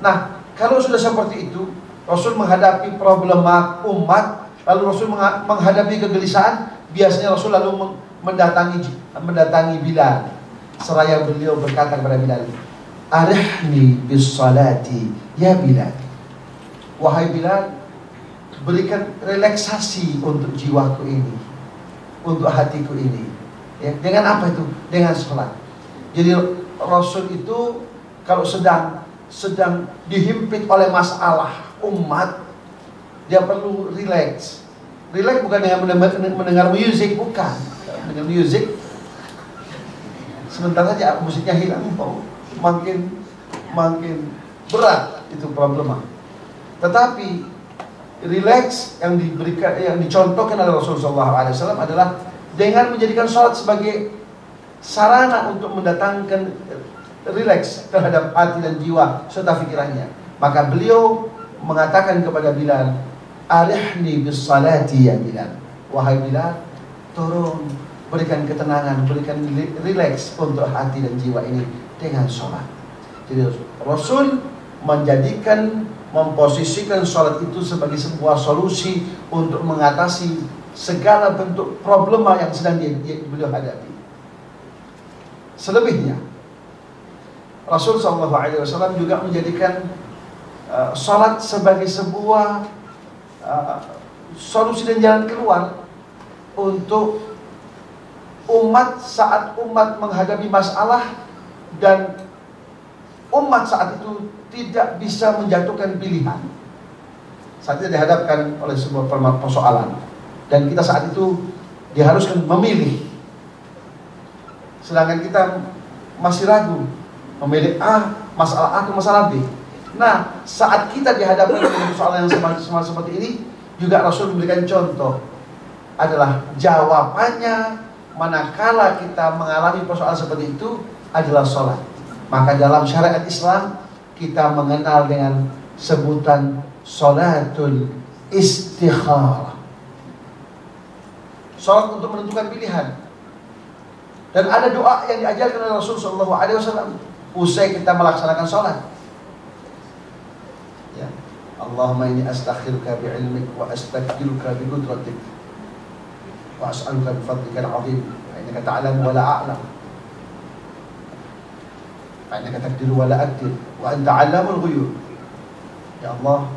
Nah, kalau sudah seperti itu, Rasul menghadapi problema umat, lalu Rasul menghadapi kegelisahan, biasanya Rasul lalu mendatangi Bilal. Seraya beliau berkata kepada Bilal, arihni bis salati ya Bilal. Wahai Bilal, berikan relaksasi untuk jiwaku ini, untuk hatiku ini. Ya, dengan apa itu? Dengan sholat. Jadi Rasul itu kalau sedang dihimpit oleh masalah umat, dia perlu relax. Relax bukan dengan mendengar musik, bukan. Dengan musik sebentar saja musiknya hilang, makin berat itu problema. Tetapi relax yang dicontohkan oleh Rasulullah SAW adalah dengan menjadikan sholat sebagai sarana untuk mendatangkan relax terhadap hati dan jiwa serta pikirannya. Maka beliau mengatakan kepada Bilal, arihni bis salati ya Bilal. Wahai Bilal, tolong berikan ketenangan, berikan relax untuk hati dan jiwa ini dengan sholat. Jadi Rasul memposisikan sholat itu sebagai sebuah solusi untuk mengatasi segala bentuk problema yang sedang beliau hadapi. Selebihnya, Rasul SAW juga menjadikan sholat sebagai sebuah solusi dan jalan keluar untuk umat saat umat menghadapi masalah dan umat saat itu tidak bisa menjatuhkan pilihan. Saat itu dihadapkan oleh sebuah persoalan dan kita saat itu diharuskan memilih. Sedangkan kita masih ragu memilih A, masalah A atau masalah B. Nah, saat kita dihadapkan dengan persoalan yang sama seperti ini, juga Rasul memberikan contoh adalah jawabannya manakala kita mengalami persoalan seperti itu adalah sholat. Maka dalam syariat Islam kita mengenal dengan sebutan sholatul istikharah. Sholat untuk menentukan pilihan. Dan ada doa yang diajarkan oleh Rasulullah SAW usai kita melaksanakan sholat. Ya. Allahumma inni astakhiruka bi'ilmik wa astakhiruka biqudratik wa as'aluka bifadlika al-'azim fa innaka ta'lamu wa la a'lam fa innaka taqdiru wa la aqdir wa anta 'allamul ghuyub. Ya Allah,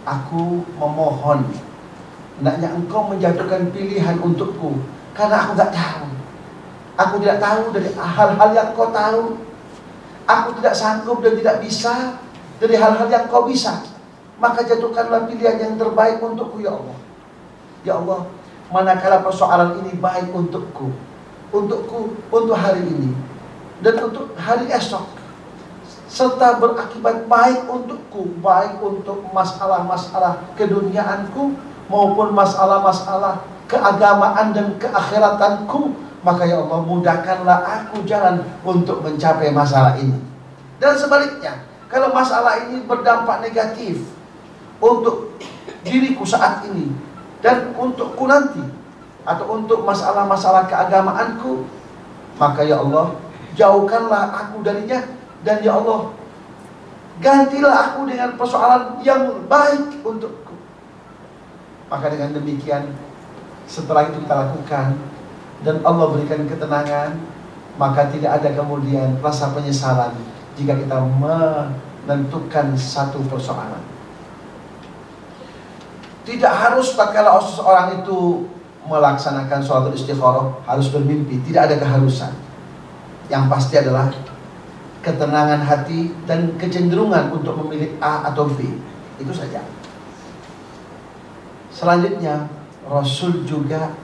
aku memohon hendaknya Engkau menjatuhkan pilihan untukku karena aku tidak tahu. Aku tidak tahu dari hal-hal yang Kau tahu. Aku tidak sanggup dan tidak bisa dari hal-hal yang Kau bisa. Maka jatuhkanlah pilihan yang terbaik untukku, ya Allah. Ya Allah, manakala persoalan ini baik untukku, untuk hari ini dan untuk hari esok, serta berakibat baik untukku, baik untuk masalah-masalah keduniaanku maupun masalah-masalah keagamaan dan keakhiratanku, maka ya Allah, mudahkanlah aku jalan untuk mencapai masalah ini. Dan sebaliknya, kalau masalah ini berdampak negatif untuk diriku saat ini dan untukku nanti, atau untuk masalah-masalah keagamaanku, maka ya Allah, jauhkanlah aku darinya. Dan ya Allah, gantilah aku dengan persoalan yang baik untukku. Maka dengan demikian, setelah itu kita lakukan dan Allah berikan ketenangan, maka tidak ada kemudian rasa penyesalan jika kita menentukan satu persoalan. Tidak harus tatkala seseorang itu melaksanakan sholatul istikharah harus bermimpi, tidak ada keharusan. Yang pasti adalah ketenangan hati dan kecenderungan untuk memilih A atau B, itu saja. Selanjutnya, Rasul juga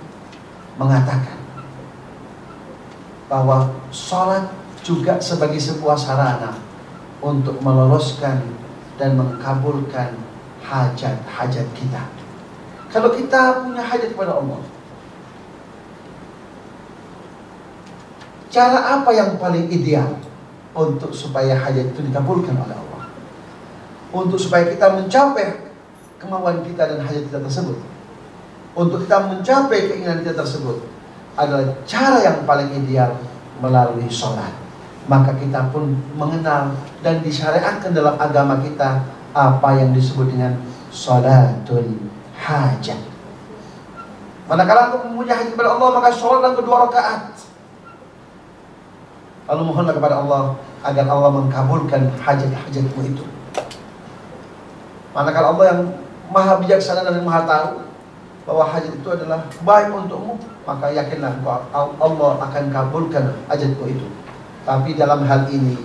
mengatakan bahwa sholat juga sebagai sebuah sarana untuk meloloskan dan mengkabulkan hajat-hajat kita. Kalau kita punya hajat kepada Allah, cara apa yang paling ideal untuk supaya hajat itu dikabulkan oleh Allah? Untuk supaya kita mencapai kemauan kita dan hajat kita tersebut, untuk kita mencapai keinginan kita tersebut, adalah cara yang paling ideal melalui sholat. Maka kita pun mengenal dan disyariatkan dalam agama kita apa yang disebut dengan sholatul hajat. Manakala engkau mempunyai hajat kepada Allah, maka sholatlah kedua rakaat, lalu mohonlah kepada Allah agar Allah mengkabulkan hajat-hajatmu itu. Manakala Allah yang maha bijaksana dan maha tahu bahwa hajat itu adalah baik untukmu, maka yakinlah Allah akan kabulkan hajatmu itu. Tapi dalam hal ini,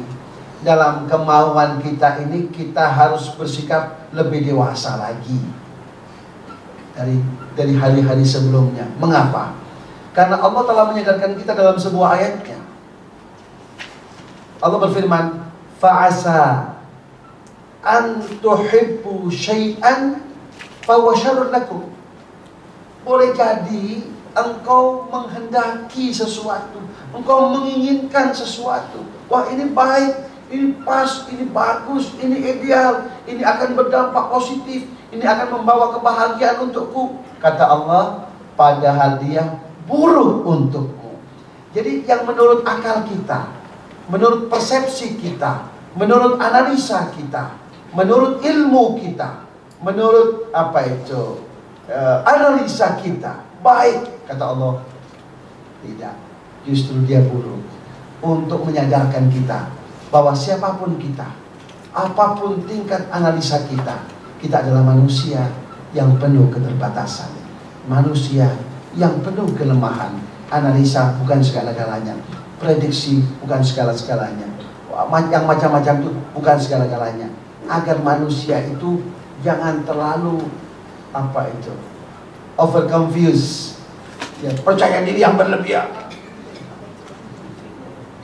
dalam kemauan kita ini, kita harus bersikap lebih dewasa lagi dari hari-hari sebelumnya. Mengapa? Karena Allah telah menyadarkan kita dalam sebuah ayatnya. Allah berfirman, fa'asa an tuhibbu syai'an fa huwa syarrun lakum. Boleh jadi engkau menghendaki sesuatu, engkau menginginkan sesuatu. Wah, ini baik, ini pas, ini bagus, ini ideal, ini akan berdampak positif, ini akan membawa kebahagiaan untukku. Kata Allah, padahal dia buruk untukku. Jadi yang menurut akal kita, menurut persepsi kita, menurut analisa kita, menurut ilmu kita, menurut analisa kita baik, kata Allah. Tidak, justru dia buruk, untuk menyadarkan kita bahwa siapapun kita, apapun tingkat analisa kita, kita adalah manusia yang penuh keterbatasan, manusia yang penuh kelemahan. Analisa bukan segala-galanya, prediksi bukan segala-galanya, yang macam-macam itu bukan segala-galanya. Agar manusia itu jangan terlalu over confused, ya, percaya diri yang berlebihan,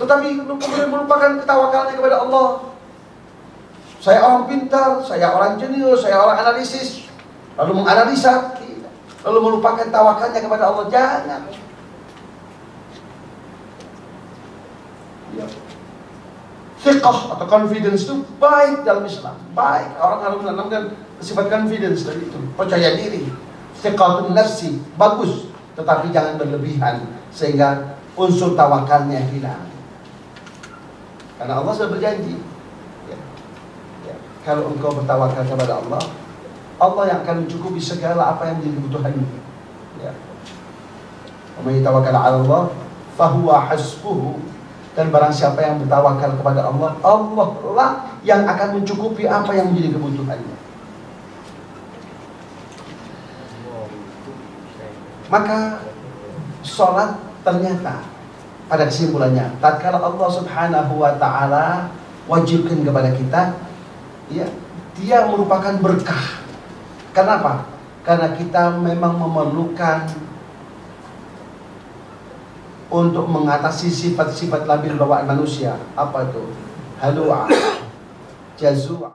tetapi kemudian melupakan ketawakalannya kepada Allah. Saya orang pintar, saya orang jenius, saya orang analisis, lalu menganalisa, lalu melupakan tawakalnya kepada Allah. Jangan. Ya. Thiqah atau confidence itu baik dalam Islam, baik. Orang harus menanamkan sifat confidence dari itu, percaya diri. Thiqatun nafsi, bagus, tetapi jangan berlebihan sehingga unsur tawakalnya hilang. Karena Allah sudah berjanji, kalau engkau bertawakal kepada Allah, Allah yang akan mencukupi segala apa yang menjadi kebutuhanmu. Ya. Wa may tawakkal 'ala Allah fahuwa hasbuhu. Dan barang siapa yang bertawakal kepada Allah, Allah lah yang akan mencukupi apa yang menjadi kebutuhannya. Maka sholat ternyata pada kesimpulannya, tatkala Allah Subhanahu wa taala wajibkan kepada kita, ya, dia merupakan berkah. Kenapa? Karena kita memang memerlukan untuk mengatasi sifat-sifat labil bawaan manusia. Apa itu? Halu'a, jazua.